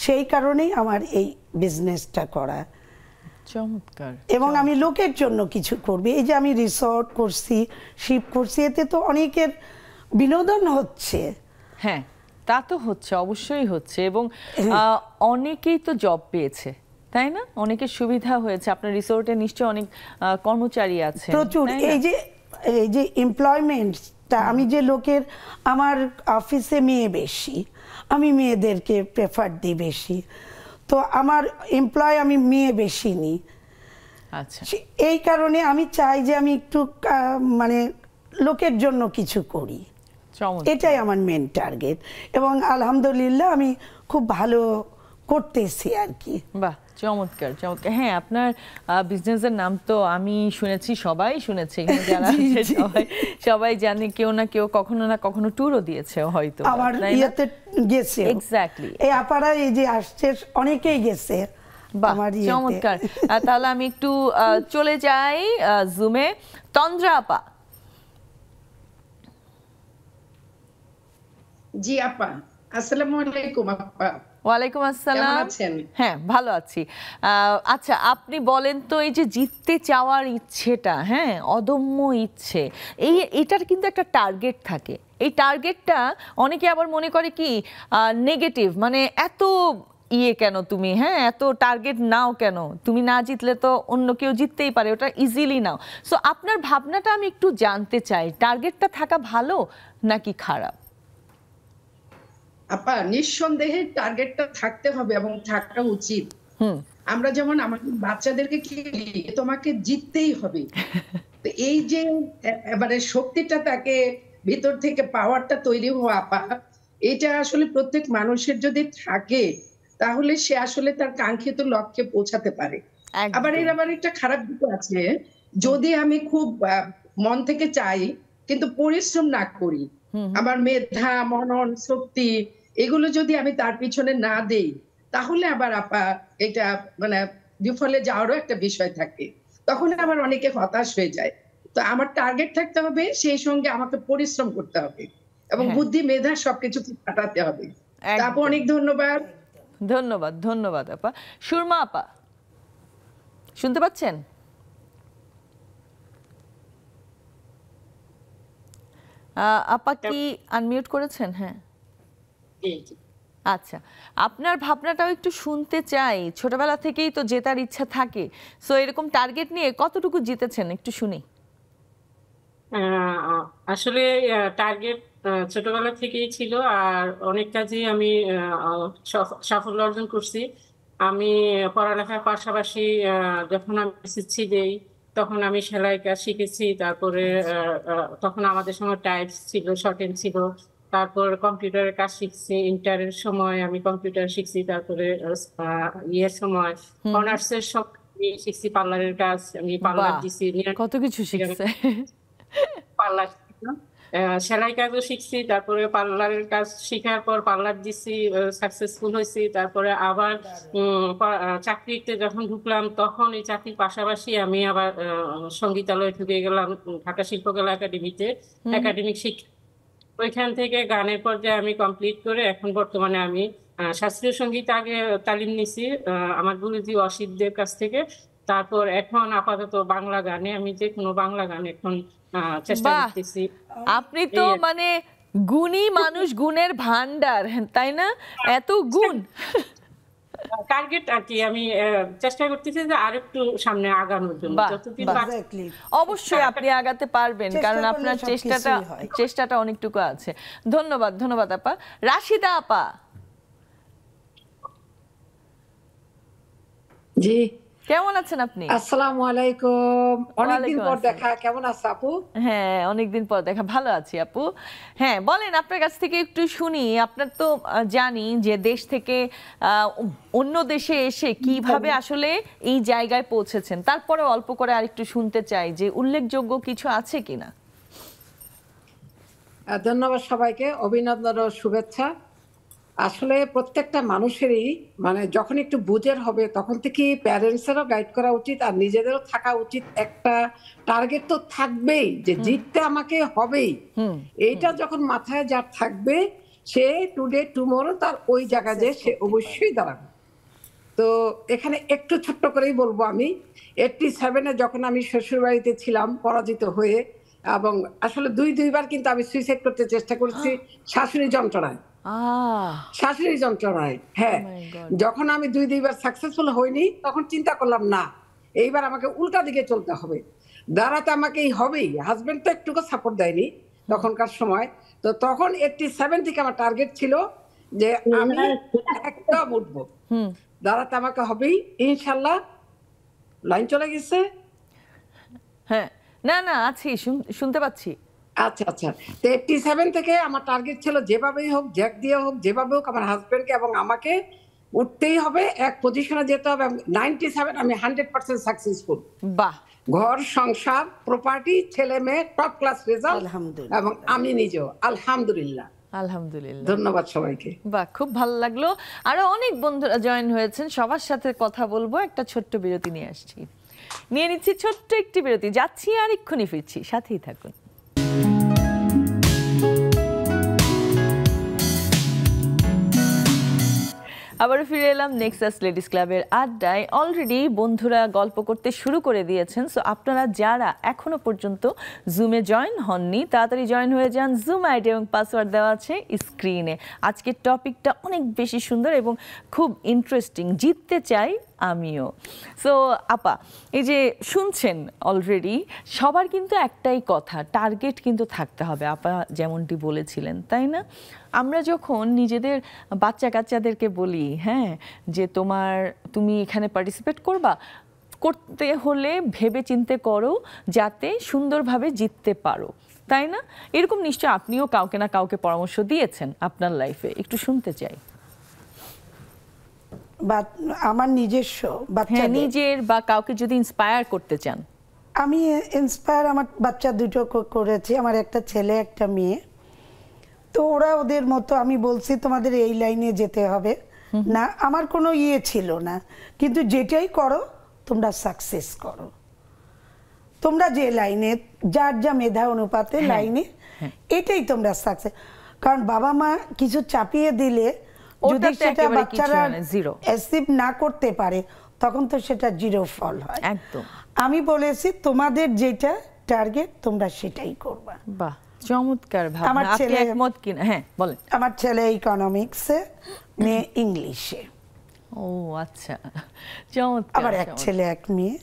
সেই কারণেই আমার এই বিজনেসটা করা। চমৎকার। এবং আমি লোকের জন্য কিছু করব। এই যে আমি রিসর্ট করছি, শিপ করছি, এতে তো অনেকের বিনোদন হচ্ছে। হ্যাঁ, তা তো হচ্ছে, অবশ্যই হচ্ছে। এবং অনেকেই তো জব পেয়েছে, তাই না? অনেকের সুবিধা হয়েছে। আপনার রিসোর্টে নিশ্চয়ই অনেক কর্মচারী আছে প্রচুর। এই যে এমপ্লয়মেন্টটা, আমি যে লোকের, আমার অফিসে মেয়ে বেশি, আমি মেয়েদেরকে প্রেফার দিই বেশি, তো আমার এমপ্লয় আমি মেয়ে বেশি নিই। আচ্ছা, এই কারণে আমি চাই যে আমি একটু মানে লোকের জন্য কিছু করি, এটাই আমার মেন টার্গেট। এবং আলহামদুলিল্লাহ আমি খুব ভালো করতেছি আর কি। বাহ, চমৎকার চমৎকার। হ্যাঁ, আপনার বিজনেসের নাম তো আমি শুনেছি, সবাই শুনেছে, যারা সবাই জানে, কেউ না কেউ কখনো না কখনো ট্যুরও দিয়েছে হয়তো। আমার ইয়েতে গেছে, এক্স্যাক্টলি, এই আপারা এই যে আসছে অনেকেই গেছে। বাহ, চমৎকার। তাহলে আমি একটু চলে যাই জুমে। তন্দ্রা আপা। জি আপা, আসসালামু আলাইকুম আপা। ওয়ালাইকুম আসসালাম। হ্যাঁ, ভালো আছি। আচ্ছা, আপনি বলেন তো, এই যে জিততে চাওয়ার ইচ্ছেটা, হ্যাঁ, অদম্য ইচ্ছে, এটার কিন্তু একটা টার্গেট থাকে। এই টার্গেটটা অনেকে আবার মনে করে কি নেগেটিভ, মানে এত কেন তুমি, হ্যাঁ, এত টার্গেট নাও কেন, তুমি না জিতলে তো অন্য কেউ জিততেই পারে, ওটা ইজিলি নাও। সো আপনার ভাবনাটা আমি একটু জানতে চাই, টার্গেটটা থাকা ভালো নাকি খারাপ? আপা, নিঃসন্দেহে টার্গেটটা থাকতে হবে এবং থাকা উচিত। আমরা যেমন আমাদের বাচ্চাদেরকে কি, তোমাকে জিততেই হবে, তো এই যে এবারে শক্তিটা তাকে ভিতর থেকে পাওয়ারটা তৈরি হওয়া, আপা, এটা আসলে প্রত্যেক মানুষের যদি থাকে তাহলে সে আসলে তার কাঙ্ক্ষিত লক্ষ্যে পৌঁছাতে পারে। আবার এর আবার একটা খারাপ দিক আছে, যদি আমি খুব মন থেকে চাই কিন্তু পরিশ্রম না করি, আমার মেধা, মনন, শক্তি এগুলো যদি আমি তার পিছনে না দেই, তাহলে আবার আপা এটা মানে বিফলে যাওয়ারও একটা বিষয় থাকে, তখন আবার অনেকে হতাশ হয়ে যায়। তো আমার টার্গেট থাকতে হবে, সেই সঙ্গে আমাকে পরিশ্রম করতে হবে এবং বুদ্ধি, মেধা সবকিছু কাটাতে হবে। আপা, অনেক ধন্যবাদ। ধন্যবাদ, ধন্যবাদ আপা। সুরমা আপা, শুনতে পাচ্ছেন? আপা কি আনমিউট করেছেন? হ্যাঁ, আচ্ছা, আপনার ভাবনাটাও একটু শুনতে চাই। ছোটবেলা থেকেই তো জেতার ইচ্ছা থাকে, সো এরকম টার্গেট নিয়ে কতটুকু জিতেছেন একটু শুনি। আসলে টার্গেট ছোটবেলা থেকেই ছিল, আর অনেক কাজেই আমি সাফল্য অর্জন করছি। আমি পড়ালেখার পাশাপাশি যখন আমি এসএসসি দেই তখন আমি সেলাই কাজ শিখেছি। তারপরে তখন আমাদের সময় টাইপস ছিল, শর্টহ্যান্ড ছিল। তারপর কম্পিউটারের কাজ শিখছি, ইন্টারের সময় আমি কম্পিউটার শিখছি। তারপরে ইয়ের সময় অনার্সের সব শিখছি, পার্লারের কাজ আমি পার্লার দিছি, কত কিছু শিখছে। পার্লার সেলাই কাজও শিখছি। তারপরে পার্লারের কাজ শিখার পর পার্লার দিছি, সাকসেসফুল হয়েছি। তারপরে আবার চাকরিতে যখন ঢুকলাম তখন এই চাকরির পাশাপাশি আমি আবার সঙ্গীতালয়ে ঢুকে গেলাম, ঢাকা শিল্পকলা একাডেমিতে একাডেমিক শিক্ষা। ওইখান থেকে গানের পর্যায়ে আমি কমপ্লিট করে এখন বর্তমানে আমি শাস্ত্রীয় সঙ্গীত আগে তালিম নিছি আমার গুরুজি অসিতদের কাছ থেকে। তারপর এখন আপাতত বাংলা গানে, আমি যে কোনো বাংলা গান এখন চেষ্টা করতেছি। আপনি তো মানে গুণী মানুষ, গুণের ভান্ডার, তাই না? এত গুণ। টার্গেট আর কি, আমি চেষ্টা করতেছি যে আরেকটু সামনে আগানোর জন্য। অবশ্যই আপনি আগাতে পারবেন, কারণ আপনার চেষ্টাটা অনেকটুকু আছে। ধন্যবাদ, ধন্যবাদ আপা। রাশিদা আপা। জি, কেমন আছেন আপনি? আসসালামু আলাইকুম। অনেকদিন পর দেখা, কেমন আছো আপু? হ্যাঁ, অনেকদিন পর দেখা, ভালো আছি আপু। হ্যাঁ, বলেন, আপনার কাছ থেকে একটু শুনি। আপনার তো জানি যে দেশ থেকে অন্য দেশে এসে কিভাবে আসলে এই জায়গায় পৌঁছেছেন, তারপরে অল্প করে আরেকটু শুনতে চাই যে উল্লেখযোগ্য কিছু আছে কিনা। ধন্যবাদ সবাইকে, অভিনন্দন ও শুভেচ্ছা। আসলে প্রত্যেকটা মানুষেরই মানে যখন একটু বুঝের হবে তখন থেকে প্যারেন্টসেরও গাইড করা উচিত, আর নিজেদেরও থাকা উচিত। একটা টার্গেট তো থাকবেই যে জিততে আমাকে হবেই, এইটা যখন মাথায় যার থাকবে সে টুডে টুমরো তার ওই জায়গায় যে সে অবশ্যই দাঁড়াবে। তো এখানে একটু ছোট্ট করেই বলবো, আমি 87-এ যখন আমি শ্বশুর বাড়িতে ছিলাম পরাজিত হয়ে, এবং আসলে দুইবার কিন্তু আমি সুইসাইড করতে চেষ্টা করেছি শাশুড়ি যন্ত্রণায়। হ্যাঁ, যখন আমি দুইবার সাকসেসফুল হইনি তখন চিন্তা করলাম না, এইবার আমাকে উল্টা দিকে চলতে হবে, দাঁড়াতে আমাকে হবেই। হাজবেন্ড তো একটুকু সাপোর্ট দেয়নি তখনকার সময়। তো তখন 87 থেকে আমার টার্গেট ছিল যে আমি একটা উঠবো, দাঁড়াতে আমাকে হবেই, ইনশাল্লাহ। লাইন চলে গেছে? হ্যাঁ, না না, আছি, শুনতে পাচ্ছি। আচ্ছা আচ্ছা, তো 87 থেকে আমার টার্গেট ছিল যেভাবেই হোক, জ্যাক দিয়ে হোক, যেভাবে হোক আমার হাজবেন্ডকে এবং আমাকে উঠতেই হবে, এক পজিশনে যেতে হবে। 97 আমি 100% সাকসেসফুল। বাহ! ঘর, সংসার, প্রপার্টি, ছেলে মেয়ে, টপ ক্লাস রেজাল্ট, এবং আমি নিজেও আলহামদুলিল্লাহ। আলহামদুলিল্লাহ, ধন্যবাদ সবাইকে। বাহ, খুব ভালো লাগলো। আরো অনেক বন্ধুরা জয়েন হয়েছেন, সবার সাথে কথা বলবো। একটা ছোট্ট বিরতি নিয়ে আসছি, নিয়ে নিচ্ছি ছোট্ট একটি বিরতি, যাচ্ছি আর এক্ষুনি ফিরছি, সাথেই থাকুন। আবারও ফিরে এলাম নেক্সাস লেডিস ক্লাবের আড্ডায়। অলরেডি বন্ধুরা গল্প করতে শুরু করে দিয়েছেন। সো আপনারা যারা এখনো পর্যন্ত জুমে জয়েন হননি তাড়াতাড়ি জয়েন হয়ে যান। জুম আইডি এবং পাসওয়ার্ড দেওয়া আছে স্ক্রিনে। আজকের টপিকটা অনেক বেশি সুন্দর এবং খুব ইন্টারেস্টিং, জিততে চাই আমিও। সো আপা, এই যে শুনছেন অলরেডি সবার কিন্তু একটাই কথা, টার্গেট কিন্তু থাকতে হবে, আপা যেমনটি বলেছিলেন, তাই না? আমরা যখন নিজেদের বাচ্চা কাচ্চাদেরকে বলি হ্যাঁ যে তুমি এখানে পার্টিসিপেট করতে হলে ভেবে চিন্তে করো যাতে সুন্দরভাবে জিততে পারো, তাই না? এরকম নিশ্চয় আপনিও কাউকে না কাউকে পরামর্শ দিয়েছেন আপনার লাইফে, একটু শুনতে চাই। আমার নিজস্ব হ্যাঁ, নিজের বা কাউকে যদি ইন্সপায়ার করতে চান। আমি ইন্সপায়ার আমার বাচ্চা দুটো করেছি, আমার একটা ছেলে একটা মেয়ে। তো ওরা ওদের মতো, আমি বলছি তোমাদের এই লাইনে যেতে হবে না, আমার কোনো ছিল না, কিন্তু যেটাই করো তোমরা সাকসেস করো। তোমরা যে লাইনে যার যা মেধা অনুপাতে লাইনে এটাই তোমরা সাকসেস। কারণ বাবা মা কিছু চাপিয়ে দিলে যদি সেটা বাচ্চারা অ্যাচিভ না করতে পারে তখন তো সেটা জিরো ফল হয়। একদম। আমি বলেছি তোমাদের যেটা টার্গেট তোমরা সেটাই করবা। বাহ, চমৎকার ভাবনা। আমার ছেলে একমত কিনা? হ্যাঁ বলেন। আমার ছেলে ইকোনমিক্সে, মেয়ে ইংলিশে। ও আচ্ছা, চমৎকার। আবার এক ছেলে এক মেয়ে।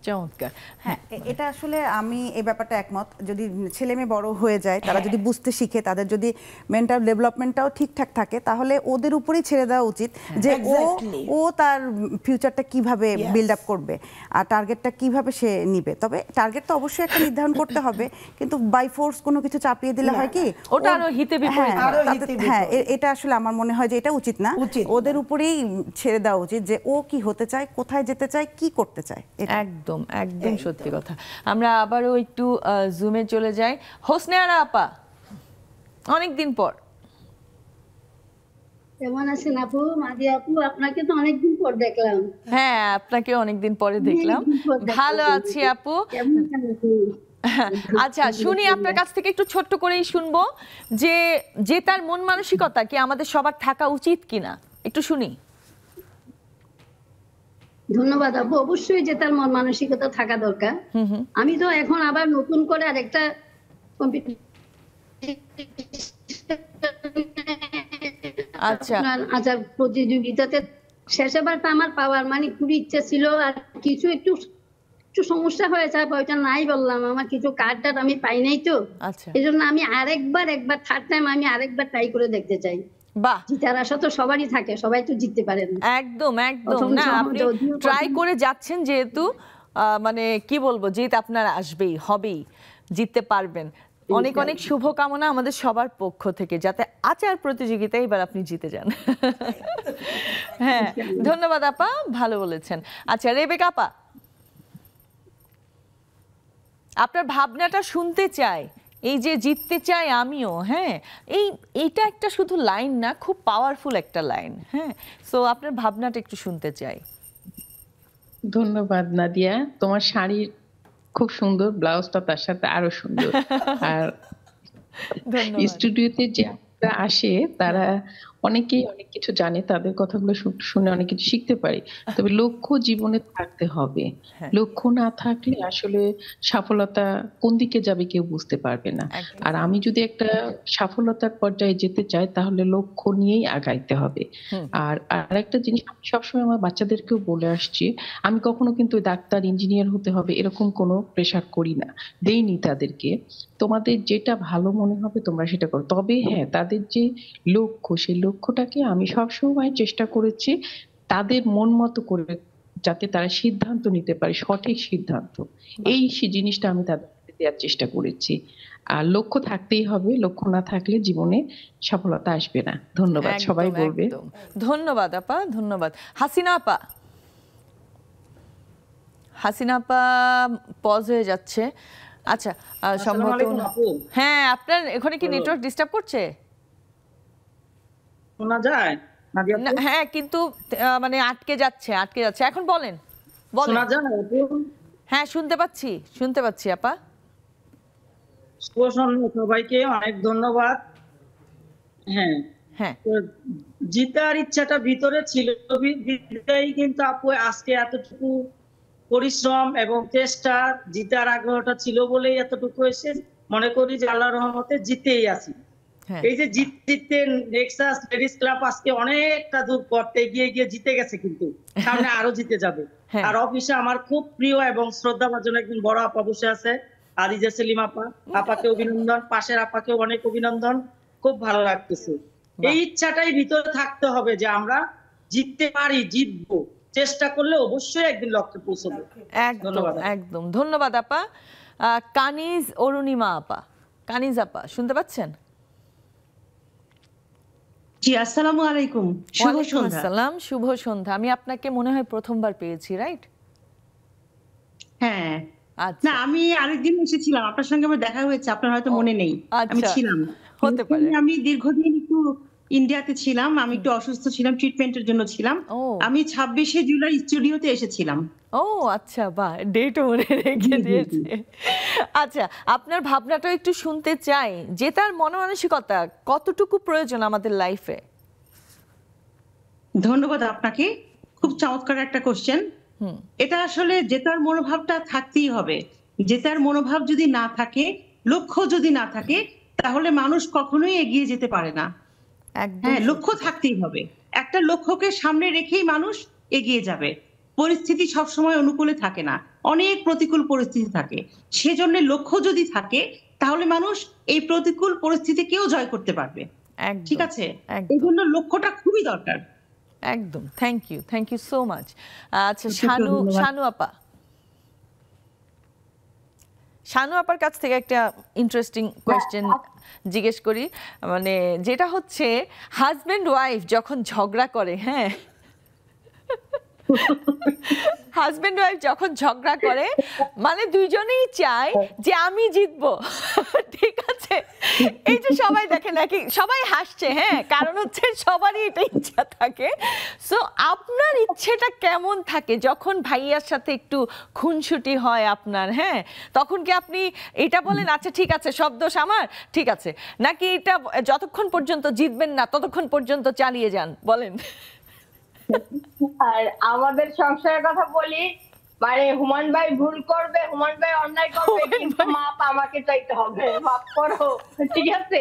চমৎকার। হ্যাঁ, এটা আসলে আমি এই ব্যাপারটা একমত। যদি ছেলে মেয়ে বড় হয়ে যায়, তারা যদি বুঝতে শিখে, তাদের যদি মেন্টাল ডেভেলপমেন্টটাও ঠিকঠাক থাকে, তাহলে ওদের উপরেই ছেড়ে দেওয়া উচিত যে ও তার ফিউচারটা কিভাবে বিল্ড আপ করবে আর টার্গেটটা কিভাবে সে নিবে। তবে টার্গেট তো অবশ্যই একটা নির্ধারণ করতে হবে, কিন্তু বাই ফোর্স কোনো কিছু চাপিয়ে দিলে হয় কি ওটা আরো হিতে বিপরীত। হ্যাঁ, এটা আসলে আমার মনে হয় যে এটা উচিত না। ওদের উপরেই ছেড়ে দেওয়া উচিত যে ও কি হতে চায়, কোথায় যেতে চায়, কি করতে চায়। একদম একদম সত্যি কথা। আমরা আবারও একটু জুমে চলে যাই। হোসনেয়ারা আপা, অনেকদিন পর। কেমন আছেন আপু? মাদিয়া আপু, আপনাকে তো অনেকদিন পর দেখলাম। হ্যাঁ, আপনাকে অনেকদিন পরে দেখলাম। ভালো আছি আপু। আচ্ছা, শুনি আপনার কাছ থেকে একটু ছোট্ট করেই শুনবো যে জেতার মন মানসিকতা কি আমাদের সবার থাকা উচিত কিনা, একটু শুনি। ধন্যবাদ আপু। অবশ্যই জেতার মন মানসিকতা থাকা দরকার। আমি তো এখন আবার নতুন করে আরেকটা আচ্ছা প্রতিযোগিতাতে শেষেবারটা আমার পাওয়ার মানে খুবই ইচ্ছা ছিল, আর কিছু একটু সমস্যা হয়েছে, ওইটা নাই বললাম, আমার কিছু কার্ড আমি পাই নাই, তো এই জন্য আমি একবার থার্ড টাইম আমি আরেকবার ট্রাই করে দেখতে চাই। বাহ, জিতার আশা তো সবারই থাকে, সবাই তো জিততে পারে না। একদম একদম না, আপনি ট্রাই করে যাচ্ছেন যেহেতু, মানে কি বলবো, জিত আপনার আসবেই, হবেই, জিততে পারবেন। অনেক অনেক শুভকামনা আমাদের সবার পক্ষ থেকে, যাতে আচার প্রতিযোগিতায় এবার আপনি জিতে যান। হ্যাঁ, ধন্যবাদ আপা, ভালো বলেছেন। আচ্ছা রেবেকা আপা, আপনার ভাবনাটা শুনতে চাই। এই যে জিততে চাই আমিও, হ্যাঁ, এইটা একটা শুধু লাইন না, খুব পাওয়ারফুল একটা লাইন। হ্যাঁ, সো আপনার ভাবনাটা একটু শুনতে চাই। ধন্যবাদ নাদিয়া, তোমার শাড়ি খুব সুন্দর, ব্লাউজটা তার সাথে আরো সুন্দর। আর স্টুডিওতে যে আসে তারা অনেকেই অনেক কিছু জানে, তাদের কথাগুলো শুনে অনেক কিছু শিখতে পারি। তবে লক্ষ্য জীবনে থাকতে হবে, লক্ষ্য না থাকলে আসলে সফলতা কোন দিকে যাবে কেউ বুঝতে পারবে না। আর আমি যদি একটা সফলতার পর্যায়ে যেতে চাই তাহলে লক্ষ্য নিয়েই আগাইতে হবে। আর আরেকটা জিনিস আমি সবসময় আমার বাচ্চাদেরকেও বলে আসছি, আমি কখনো কিন্তু ডাক্তার ইঞ্জিনিয়ার হতে হবে এরকম কোনো প্রেশার করি না, দেইনি তাদেরকে। তোমাদের যেটা ভালো মনে হবে তোমরা সেটা করো। তবে হ্যাঁ, তাদের যে লক্ষ্য, সেই লক্ষ্যটাকে আমি সবসময় চেষ্টা করেছি তাদের মন মতো করে, যাতে তারা সিদ্ধান্ত নিতে পারে, সঠিক সিদ্ধান্ত। এই জিনিসটা আমি তাদের দেওয়ার চেষ্টা করেছি। আর লক্ষ্য থাকতেই হবে, লক্ষ্য না থাকলে জীবনে সফলতা আসবে না। ধন্যবাদ, সবাই বলবে। ধন্যবাদ আপা, ধন্যবাদ। হাসিনা আপা, হাসিনা আপা পজ হয়ে যাচ্ছে। আচ্ছা, সম্ভবত হ্যাঁ, আপনার এখানে কি নেটওয়ার্ক ডিস্টার্ব করছে? শোনা যায়? হ্যাঁ, কিন্তু মানে আটকে যাচ্ছে। এখন বলেন। শোনা যায়? হ্যাঁ, শুনতে পাচ্ছি আপা। সবাইকে অনেক ধন্যবাদ। হ্যাঁ হ্যাঁ জিতার ইচ্ছাটা ভিতরে ছিল, বিধায় কিন্তু আপু আজকে এতটুকু পরিশ্রম এবং চেষ্টা, জিতার আগ্রহটা ছিল বলেই এতটুকু এসে মনে করি যে আল্লাহর রহমতে জিতেই আছি। এই যে জিততে নেক্সাস লেডিস ক্লাব আজকে অনেকটা দূর করতে গিয়ে জিতে গেছে, কিন্তু সামনে আরো জিতে যাবে। আর অফিসে আমার খুব প্রিয় এবং শ্রদ্ধাভাজন একজন বড় আপা বসে আছে, আদিজা সেলিম আপা, আপাকে অভিনন্দন, পাশের আপাকেও অনেক অভিনন্দন, খুব ভালো লাগতেছে। এই ইচ্ছাটাই ভিতরে থাকতে হবে যে আমরা জিততে পারি, জিতবো, চেষ্টা করলে অবশ্যই একদিন লক্ষ্যে পৌঁছবো। একদম একদম ধন্যবাদ আপা। কানিজ অরুণিমা আপা, কানিজ আপা শুনতে পাচ্ছেন? জি, আসসালামু আলাইকুম, শুভ সন্ধ্যা। আসসালাম, শুভ সন্ধ্যা। আমি আপনাকে মনে হয় প্রথমবার পেয়েছি, রাইট? হ্যাঁ, না আমি আরেকদিন এসেছিলাম, আপনার সঙ্গে আমার দেখা হয়েছে, আপনার হয়তো মনে নেই। আমি ছিলাম, হতে পারে। আমি দীর্ঘদিন একটু ইন্ডিয়াতে ছিলাম, আমি একটু অসুস্থ ছিলাম, ট্রিটমেন্টের জন্য ছিলাম। আমি 26শে জুলাই স্টুডিওতে এসেছিলাম। ও আচ্ছা, বাহ, ডেটও মনে রেখে দিয়েছে। আচ্ছা, আপনার ভাবনাটা একটু শুনতে চাই, যে তার মনমানসিকতা কতটুকু প্রয়োজন আমাদের লাইফে? ধন্যবাদ আপনাকে, খুব চমৎকার একটা কোশ্চেন। এটা আসলে জেতার মনোভাবটা থাকতেই হবে। জেতার মনোভাব যদি না থাকে, লক্ষ্য যদি না থাকে, তাহলে মানুষ কখনোই এগিয়ে যেতে পারে না। হ্যাঁ, লক্ষ্য থাকতেই হবে। একটা লক্ষ্যকে সামনে রেখেই মানুষ এগিয়ে যাবে। পরিস্থিতি সবসময় অনুকূলে থাকে না, অনেক প্রতিকূল পরিস্থিতি থাকে। সেজন্য লক্ষ্য যদি থাকে, তাহলে মানুষ এই প্রতিকূল পরিস্থিতিকেও জয় করতে পারবে। ঠিক আছে, এই জন্য লক্ষ্যটা খুবই দরকার। একদম, থ্যাংক ইউ সো মাচ। আচ্ছা, শানু আপা, শানু আপার কাছ থেকে একটা ইন্টারেস্টিং কোয়েশ্চেন জিজ্ঞেস করি, মানে যেটা হচ্ছে হাজবেন্ড ওয়াইফ যখন ঝগড়া করে, হ্যাঁ হাজবেন্ড ওয়াইফ যখন ঝগড়া করে, মানে দুইজনেই চায় যে আমি জিতবো, ঠিক আছে? এই যে সবাই দেখে নাকি, সবাই হাসছে, হ্যাঁ, কারণ হচ্ছে সবারই এটা ইচ্ছা থাকে। সো আপনার ইচ্ছেটা কেমন থাকে যখন ভাইয়ার সাথে একটু খুনসুটি হয় আপনার? হ্যাঁ, তখন কি আপনি এটা বলেন আচ্ছা ঠিক আছে, সব দোষ আমার, ঠিক আছে, নাকি এটা যতক্ষণ পর্যন্ত জিতবেন না ততক্ষণ পর্যন্ত চালিয়ে যান? বলেন। আর আমাদের সংসারের কথা বলি, মানে হুমান ভাই ভুল করবে, হুমান ভাই অন্যায় করবে, কিন্তু মাপ আমাকে চাইতে হবে, মাপ করো, ঠিক আছে?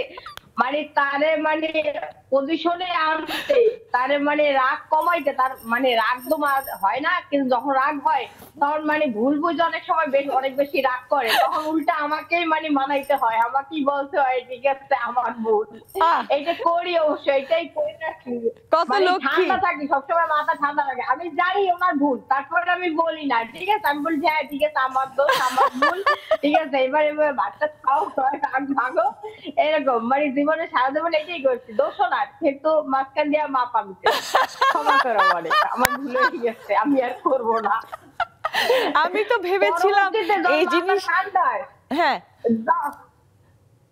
মানে তারে মানে পজিশনে আনতে, তারে মানে রাগ কমাইতে, তার মানে রাগ তো হয় না, কিন্তু যখন রাগ হয় তখন মানে ভুল বুঝে অনেক সময় অনেক বেশি রাগ করে, তখন উল্টা আমাকেই মানে মানাইতে হয়, আমাকেই বলতে হয় ঠিক আছে আমার ভুল। এইটা করি অবশ্য, এটাই করে রাখি, মানে ঠান্ডা থাকি সবসময়, মাথা ঠান্ডা থাকে। আমি জানি ওনার ভুল, তারপরে আমি বলি না, ঠিক আছে, আমি বলছি হ্যাঁ ঠিক আছে আমার দোষ, আমার ভুল, ঠিক আছে, এবার ভাতটা খাও, রাগ ভাগো, এরকম মানে জীবনে সারা জীবন এটাই করছি, দোষ না, কিন্তু মাঝখান দিয়ে মা পাবি, ক্ষমা করো, মানে আমার ভুল হয়ে গেছে, আমি আর করবো না। আমি তো ভেবেছিলাম এই জিনিস, হ্যাঁ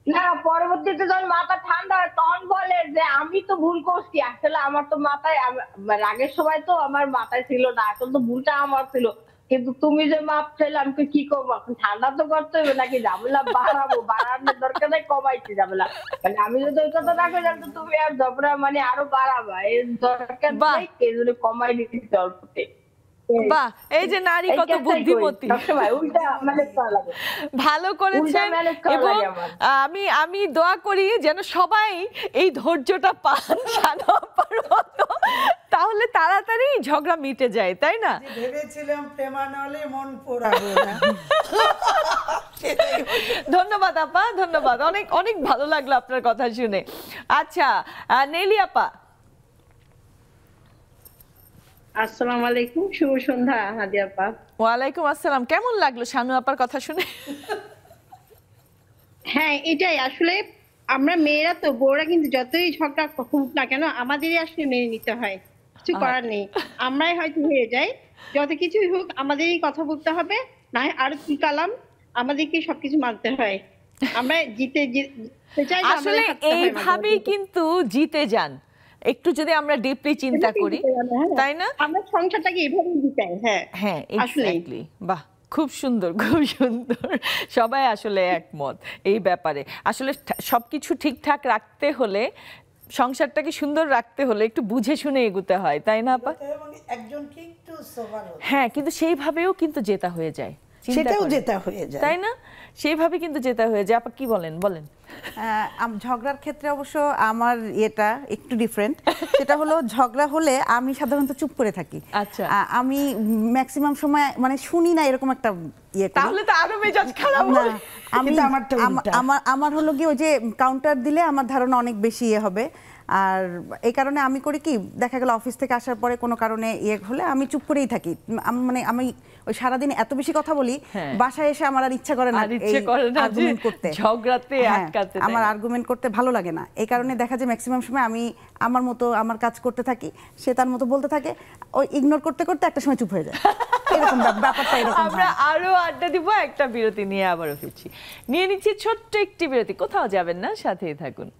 না, পরবর্তীতে যখন মাথা ঠান্ডা হয় তখন বলে যে আমি তো ভুল করছি, আসলে আমার তো মাথায়, রাগের সময় তো আমার মাথায় ছিল না, আসলে তো ভুলটা আমার ছিল, কিন্তু তুমি যে মাপ চাইলে আমি কি করবো, ঠান্ডা তো করতে হবে নাকি, ঝামেলা বাড়াবো, বাড়ানোর দরকার নেই, কমাইছি ঝামেলা, মানে আমি যদি ওই কথা না করি তো তুমি আর ঝগড়া মানে আরো বাড়াবা, এর দরকার নেই, এই জন্য কমাই দিতে অল্পতে। বাহ, এই যে নারী কত বুদ্ধিমতী, ভালো করেছেন। এবং আমি দোয়া করি যেন সবাই এই ধৈর্যটা পান শানু আপার মতো, তাহলে তাড়াতাড়ি ঝগড়া মিটে যায়, তাই না? ভেবেছিলাম প্রেমানলে মন পোড়াবে না। ধন্যবাদ আপা, ধন্যবাদ, অনেক অনেক ভালো লাগলো আপনার কথা শুনে। আচ্ছা, নেলি আপা। আসসালামু আলাইকুম, শুভ সন্ধ্যা হাদিয়া আপা। ওয়ালাইকুম আসসালাম। কেমন লাগলো শানু আপার কথা শুনে? হ্যাঁ, এটাই আসলে আমরা মেয়েরা তো, বউরা কিন্তু যতই ঝগড়া হোক না কেন আমাদেরই আসলে মেনে নিতে হয়, কিছু করার নেই, আমরাই হয়তো হয়ে যাই, যত কিছুই হোক আমাদেরই কথা বলতে হবে, না আরো কি কালাম, আমাদেরকে সবকিছু মানতে হয়, আমরা জিতে চাই, আসলে এইভাবেই কিন্তু জিতে যান। একটু যদি আমরা ডিপলি চিন্তা করি, তাই না? আমরা সংসারটাকে এইভাবেই জিতাই। হ্যাঁ হ্যাঁ, এক্স্যাক্টলি। বাহ, খুব সুন্দর, খুব সুন্দর। সবাই আসলে একমত এই ব্যাপারে। আসলে সবকিছু ঠিকঠাক রাখতে হলে সংসারটাকে সুন্দর রাখতে হলে একটু বুঝে শুনে এগোতে হয়, তাই না আপা? একজনকে একটু সোভার হতে, হ্যাঁ, কিন্তু সেইভাবেও কিন্তু জেতা হয়ে যায়, সেটাও জেতা হয়ে যায়, তাই না? সেইভাবে কিন্তু জেতা হয়ে যায়। আপা কি বলেন? বলেন। ঝগড়ার ক্ষেত্রে অবশ্য আমার এটা একটু ডিফারেন্ট। সেটা হলো ঝগড়া হলে আমি সাধারণত চুপ করে থাকি। আচ্ছা, আমি ম্যাক্সিমাম সময় মানে শুনি না, এরকম একটা ইয়ে। তাহলে তো আরো মেজাজ খারাপ না, হয়। আমার হলো কি ওই যে কাউন্টার দিলে আমার ধারণা অনেক বেশি ইয়ে হবে। আর এই কারণে আমি করি কি, দেখা গেল অফিস থেকে আসার পরে কোনো কারণে ইয়ে হলে আমি চুপ করেই থাকি। মানে আমি ওই সারাদিন এত বেশি কথা বলি, বাসায় এসে আমার আর ইচ্ছা করে না আর্গুমেন্ট করতে, ঝগড়াতে আটকাতে, আমার আর্গুমেন্ট করতে ভালো লাগে না। এই কারণে দেখা যায় ম্যাক্সিমাম সময় আমি আমার মতো আমার কাজ করতে থাকি, সে তার মতো বলতে থাকে, ওই ইগনোর করতে করতে একটা সময় চুপ হয়ে যায়। এরকম ব্যাপারটা এরকম। আমরা আরো আড্ডা দিব, একটা বিরতি নিয়ে আবারও ফিরছি। নিয়ে নিচ্ছি ছোট্ট একটি বিরতি, কোথাও যাবেন না, সাথেই থাকুন।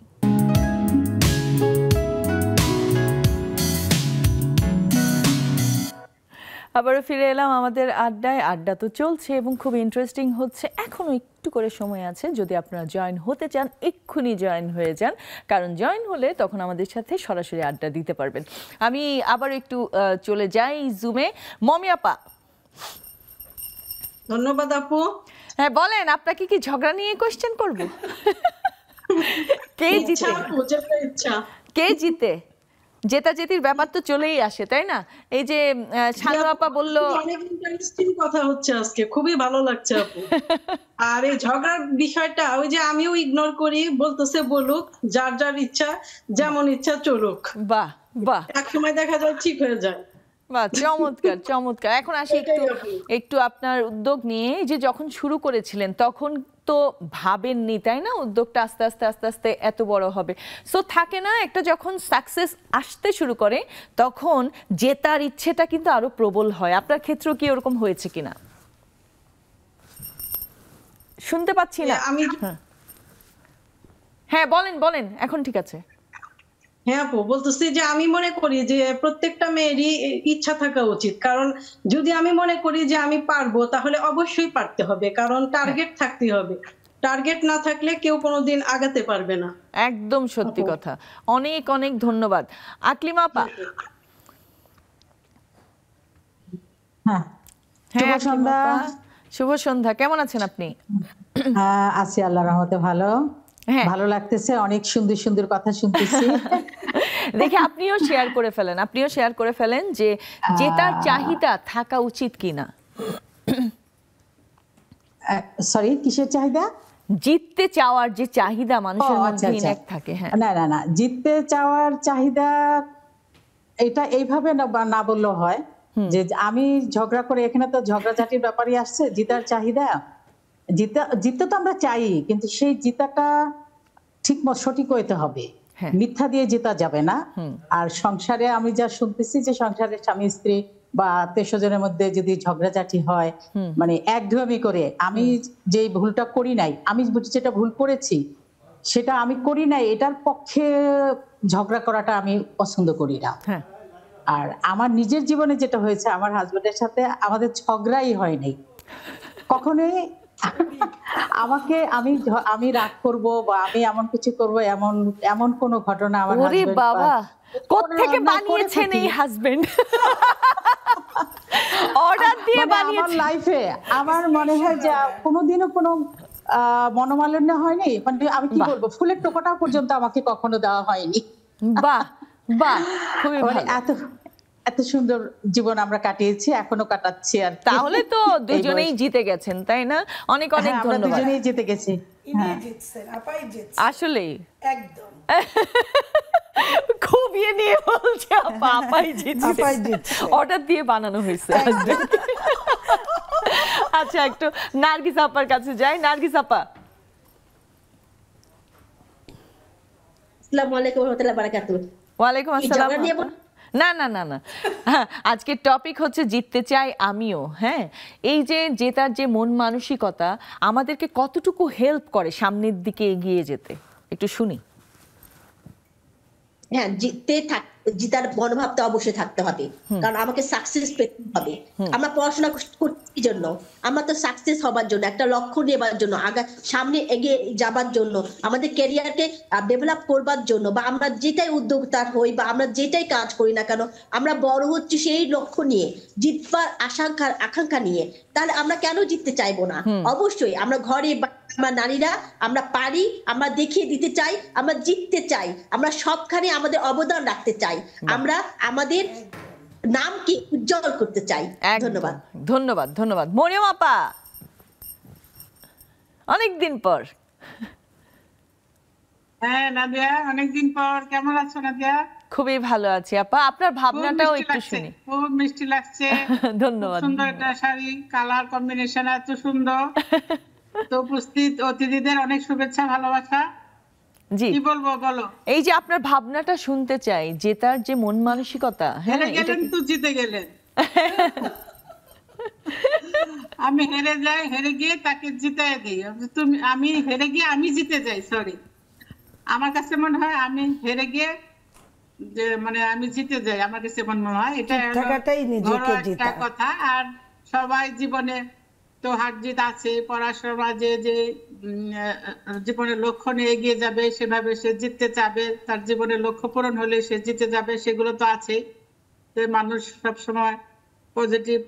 আবারও ফিরে এলাম আমাদের আড্ডায়। আড্ডা তো চলছে এবং খুব ইন্টারেস্টিং হচ্ছে। এখনো একটু করে সময় আছে, যদি আপনারা জয়েন হতে চান এক্ষুনি জয়েন হয়ে যান, কারণ জয়েন হলে তখন আমাদের সাথে সরাসরি আড্ডা দিতে পারবেন। আমি আবার একটু চলে যাই জুমে। মমি আপা। ধন্যবাদ আপু। হ্যাঁ বলেন, আপনাকে কি ঝগড়া নিয়ে কোশ্চেন করব? কে জিতে? কে জিতে? জেতাজেতির ব্যাপার তো চলেই আসে, তাই না? এই যে শানু আপা বলল, অনেক ইন্টারেস্টিং কথা হচ্ছে আজকে, খুবই ভালো লাগছে আপু। আর এই ঝগড়ার বিষয়টা ওই যে আমিও ইগনোর করি, বলতেছে বলুক, যার যার ইচ্ছা, যেমন ইচ্ছা চলুক। বাহ বাহ, এক সময় দেখা যায় ঠিক হয়ে যায়। বাহ, চমৎকার চমৎকার। এখন আসি একটু আপনার উদ্যোগ নিয়ে। যে যখন শুরু করেছিলেন তখন তো ভাবেননি, তাই না, উদ্যোগটা আস্তে আস্তে আস্তে আস্তে এত বড় হবে। সো থাকে না, একটা যখন সাকসেস আসতে শুরু করে তখন জেতার ইচ্ছেটা কিন্তু আরো প্রবল হয়। আপনার ক্ষেত্রেও কি ওরকম হয়েছে কিনা? শুনতে পাচ্ছি না। হ্যাঁ বলেন বলেন, এখন ঠিক আছে। হ্যাঁ আপু, বলতেছি যে আমি মনে করি যে প্রত্যেকটা মেয়েরই ইচ্ছা থাকা উচিত, কারণ যদি আমি মনে করি যে আমি পারবো, তাহলে অবশ্যই পারতে হবে, কারণ টার্গেট থাকতে হবে। টার্গেট না থাকলে কেউ কোনোদিন আগাতে পারবে না। একদম সত্যি কথা। অনেক অনেক ধন্যবাদ। আকলিমা আপা। হ্যাঁ, শুভ সন্ধ্যা। শুভ সন্ধ্যা, কেমন আছেন আপনি? আছি আল্লাহর রহমতে ভালো। ভালো লাগতেছে, অনেক সুন্দর সুন্দর কথা শুনতেছি। দেখে আপনিও শেয়ার করে ফেলেন যে জেতার চাহিদা থাকা উচিত কিনা। সরি, কিসের চাহিদা? জিততে চাওয়ার যে চাহিদা মানুষের মধ্যে ইনএক থাকে। হ্যাঁ, না না না, জিততে চাওয়ার চাহিদা এটা এইভাবে না বললেও হয় যে আমি ঝগড়া করে, এখানে তো ঝগড়াঝাটির ব্যাপারই আসছে। জিতার চাহিদা, জিততে তো আমরা চাই, কিন্তু সেই জিতাটা ঠিক সঠিক হইতে হবে, মিথ্যা দিয়ে জেতা যাবে না। আর সংসারে আমি যা শুনতেছি যে সংসারের স্বামী স্ত্রী বা আত্মীয় স্বজনের মধ্যে যদি ঝগড়াঝাটি হয়, মানে একঘেয়েমি করে, আমি যে ভুলটা করি নাই, আমি যেটা ভুল করেছি সেটা আমি করি নাই, এটার পক্ষে ঝগড়া করাটা আমি পছন্দ করি না। আর আমার নিজের জীবনে যেটা হয়েছে, আমার হাজবেন্ডের সাথে আমাদের ঝগড়াই হয়নি কখনোই। আমাকে আমি রাগ করব বা আমি এমন কিছু করব, এমন কোন ঘটনা আমার হাজবেন্ড, বাবা কোত্থেকে বানিয়েছেন এই হাজবেন্ড? অর্ডার দিয়ে বানিয়েছেন? আমার লাইফে আমার মনে হয় যে কোনোদিনও কোনো মনোমালিন্য হয়নি। মানে আমি কি বলবো, ফুলের টোকাটা পর্যন্ত আমাকে কখনো দেওয়া হয়নি। বাহ বাহ, খুবই ভালো। এত সুন্দর জীবন আমরা কাটিয়েছি, এখনো কাটাচ্ছি। আর তাহলে তো দুজনেই জিতে গেছেন, তাই না? অনেক অনেক ধন্যবাদ। দুজনেই জিতে গেছি। আসলেই একদম খুব ইয়ে নিয়ে বলছে, আপাই জিতছে, অর্ডার দিয়ে বানানো হয়েছে। আচ্ছা, একটু নার্গিস আপার কাছে যাই। নার্গিস আপা। আসসালামু আলাইকুম ওয়া রাহমাতুল্লাহি ওয়া বারাকাতুহু। ওয়ালাইকুম আসসালাম। না না না না, আজকের টপিক হচ্ছে জিততে চাই আমিও। হ্যাঁ, এই যে জেতার যে মন মানসিকতা আমাদেরকে কতটুকু হেল্প করে সামনের দিকে এগিয়ে যেতে, একটু শুনি। হ্যাঁ জিতার মনোভাবটা অবশ্যই থাকতে হবে, কারণ আমাকে সাকসেস পেতে হবে। আমরা পড়াশোনা করছি জন্য, আমরা তো সাকসেস হবার জন্য, একটা লক্ষ্য নেবার জন্য, সামনে এগিয়ে যাবার জন্য, আমাদের ক্যারিয়ারকে ডেভেলপ করবার জন্য, বা আমরা যেটাই উদ্যোক্তা হই বা আমরা যেটাই কাজ করি না কেন, আমরা বড় হচ্ছি সেই লক্ষ্য নিয়ে, জিতবার আকাঙ্ক্ষা নিয়ে। তাহলে আমরা কেন জিততে চাইবো না? অবশ্যই আমরা ঘরে আমরা নারীরা আমরা পারি, আমরা দেখিয়ে দিতে চাই, আমরা জিততে চাই, আমরা সবখানে আমাদের অবদান রাখতে চাই, আমরা আমাদের নামকে উজ্জ্বল করতে চাই। ধন্যবাদ ধন্যবাদ ধন্যবাদ। মরিয়ম আপা, অনেকদিন পর। হ্যাঁ নাদিয়া, অনেকদিন পর। কেমন আছো নাদিয়া? খুবই ভালো আছি আপা, আপনার ভাবনাটাও একটু শুনি। খুব মিষ্টি লাগছে। ধন্যবাদ। সুন্দর একটা শাড়ি, কালার কম্বিনেশন এত সুন্দর। তো উপস্থিত অতিথিদের অনেক শুভেচ্ছা, ভালোবাসা। জি, কি বলবো বলো? এই যে আপনার ভাবনাটা শুনতে চাই, জেতার যে মন মানসিকতা। হেরে গেলেন তো জিতে গেলেন। আমি হেরে যাই, হেরে গিয়ে তাকে জিতাই দিই। আমি হেরে গিয়ে আমি জিতে যাই, সরি। আমার কাছে মনে হয় আমি হেরে গিয়ে যে মানে আমি জিতে যাই, আমার কাছে মনে হয় এটা একটা কথা। আর সবাই জীবনে তো হার জিত আছে, পড়াশোনা যে জীবনের লক্ষ্য নিয়ে এগিয়ে যাবে সেভাবে সে জিততে চাবে, তার জীবনের লক্ষ্য পূরণ হলে সে জিতে যাবে, সেগুলো তো আছে। মানুষ সবসময় পজিটিভ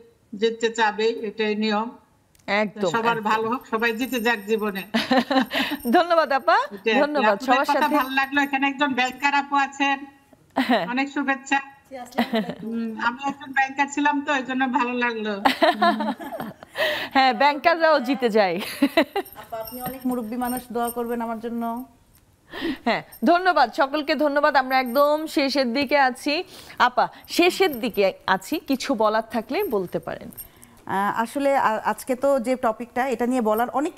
জিততে চাবে, এটাই নিয়ম। একদম, সবার ভালো হোক, সবাই জিতে যাক জীবনে। ধন্যবাদ আপা, ধন্যবাদ। সবার সাথে ভালো লাগলো। এখানে একজন ব্যাংকার আপু আছেন, অনেক শুভেচ্ছা। আমি একজন ব্যাংকার ছিলাম তো, এই জন্য ভালো লাগলো। হ্যাঁ, ব্যাংকাররাও জিতে যায়। আপনি অনেক মুরব্বী মানুষ, দোয়া করবেন আমার জন্য। হ্যাঁ, ধন্যবাদ সকলকে, ধন্যবাদ। আমরা একদম শেষের দিকে আছি আপা, শেষের দিকে আছি, কিছু বলার থাকলে বলতে পারেন। আসলে আজকে তো যে টপিকটা, এটা নিয়ে বলার অনেক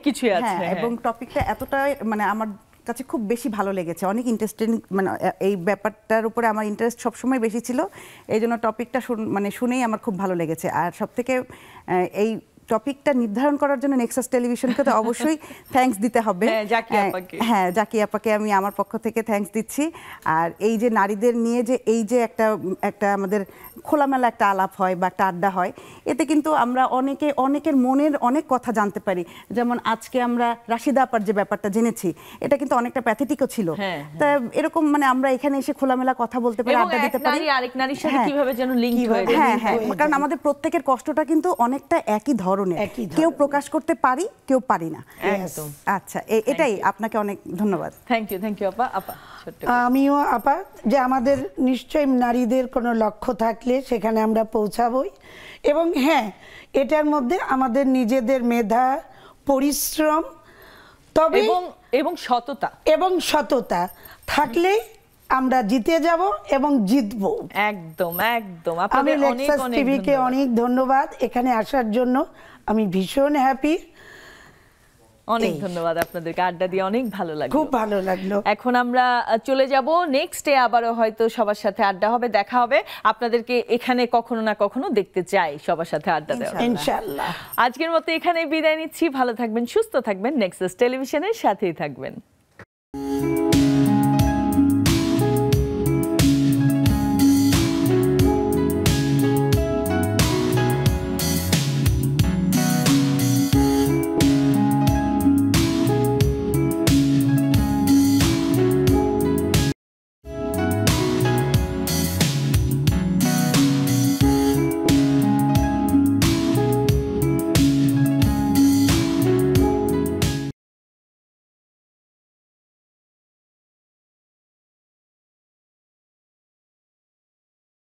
কিছুই আছে, এবং টপিকটা এতটা মানে আমার কাছে খুব বেশি ভালো লেগেছে, অনেক ইন্টারেস্টিং। মানে এই ব্যাপারটার উপরে আমার ইন্টারেস্ট সবসময় বেশি ছিল, এই জন্য টপিকটা মানে শুনেই আমার খুব ভালো লেগেছে। আর সবথেকে এই টপিকটা নির্ধারণ করার জন্য নেক্সাস টেলিভিশনকে তো অবশ্যই থ্যাঙ্কস দিতে হবে। হ্যাঁ, জাকি আপাকে আমি আমার পক্ষ থেকে থ্যাঙ্কস দিচ্ছি। আর এই যে নারীদের নিয়ে যে এই যে একটা আমাদের খোলামেলা একটা আলাপ হয় বা একটা আড্ডা হয়, এতে কিন্তু আমরা অনেকের মনের অনেক কথা জানতে পারি। যেমন আজকে আমরা রাশিদা আপার যে ব্যাপারটা জেনেছি, এটা কিন্তু অনেকটা প্যাথেটিকও ছিল। তা এরকম মানে আমরা এখানে এসে খোলামেলা কথা বলতে পারি, আড্ডা দিতে পারি, আরেক নারীর সাথে কিভাবে যেন লিংক হয়ে যায়। হ্যাঁ, কারণ আমাদের প্রত্যেকের কষ্টটা কিন্তু অনেকটা একই ধরনের, কেউ প্রকাশ করতে পারি, কেউ পারি না। আচ্ছা, এটাই। আপনাকে অনেক ধন্যবাদ। থ্যাংক ইউ আপা। আপা, আমিও আপা, যে আমাদের নিশ্চয়ই নারীদের কোনো লক্ষ্য থাকলে সেখানে আমরা পৌঁছাবই, এবং হ্যাঁ, এটার মধ্যে আমাদের নিজেদের মেধা, পরিশ্রম, তবে এবং সততা থাকলেই আমরা জিতে যাব এবং জিতবো। একদম একদম। আমি নেক্সাস টিভিকে অনেক ধন্যবাদ এখানে আসার জন্য, আমি ভীষণ হ্যাপি। অনেক ধন্যবাদ আপনাদেরকে, আড্ডা দিয়ে অনেক ভালো লাগলো, খুব ভালো লাগলো। এখন আমরা চলে যাব নেক্সট ডে, আবারও হয়তো সবার সাথে আড্ডা হবে, দেখা হবে। আপনাদেরকে এখানে কখনো না কখনো দেখতে চাই, সবার সাথে আড্ডা দেওয়া ইনশাআল্লাহ। আজকের মতো এখানেই বিদায় নিচ্ছি, ভালো থাকবেন, সুস্থ থাকবেন, নেক্সাস টেলিভিশনের সাথেই থাকবেন।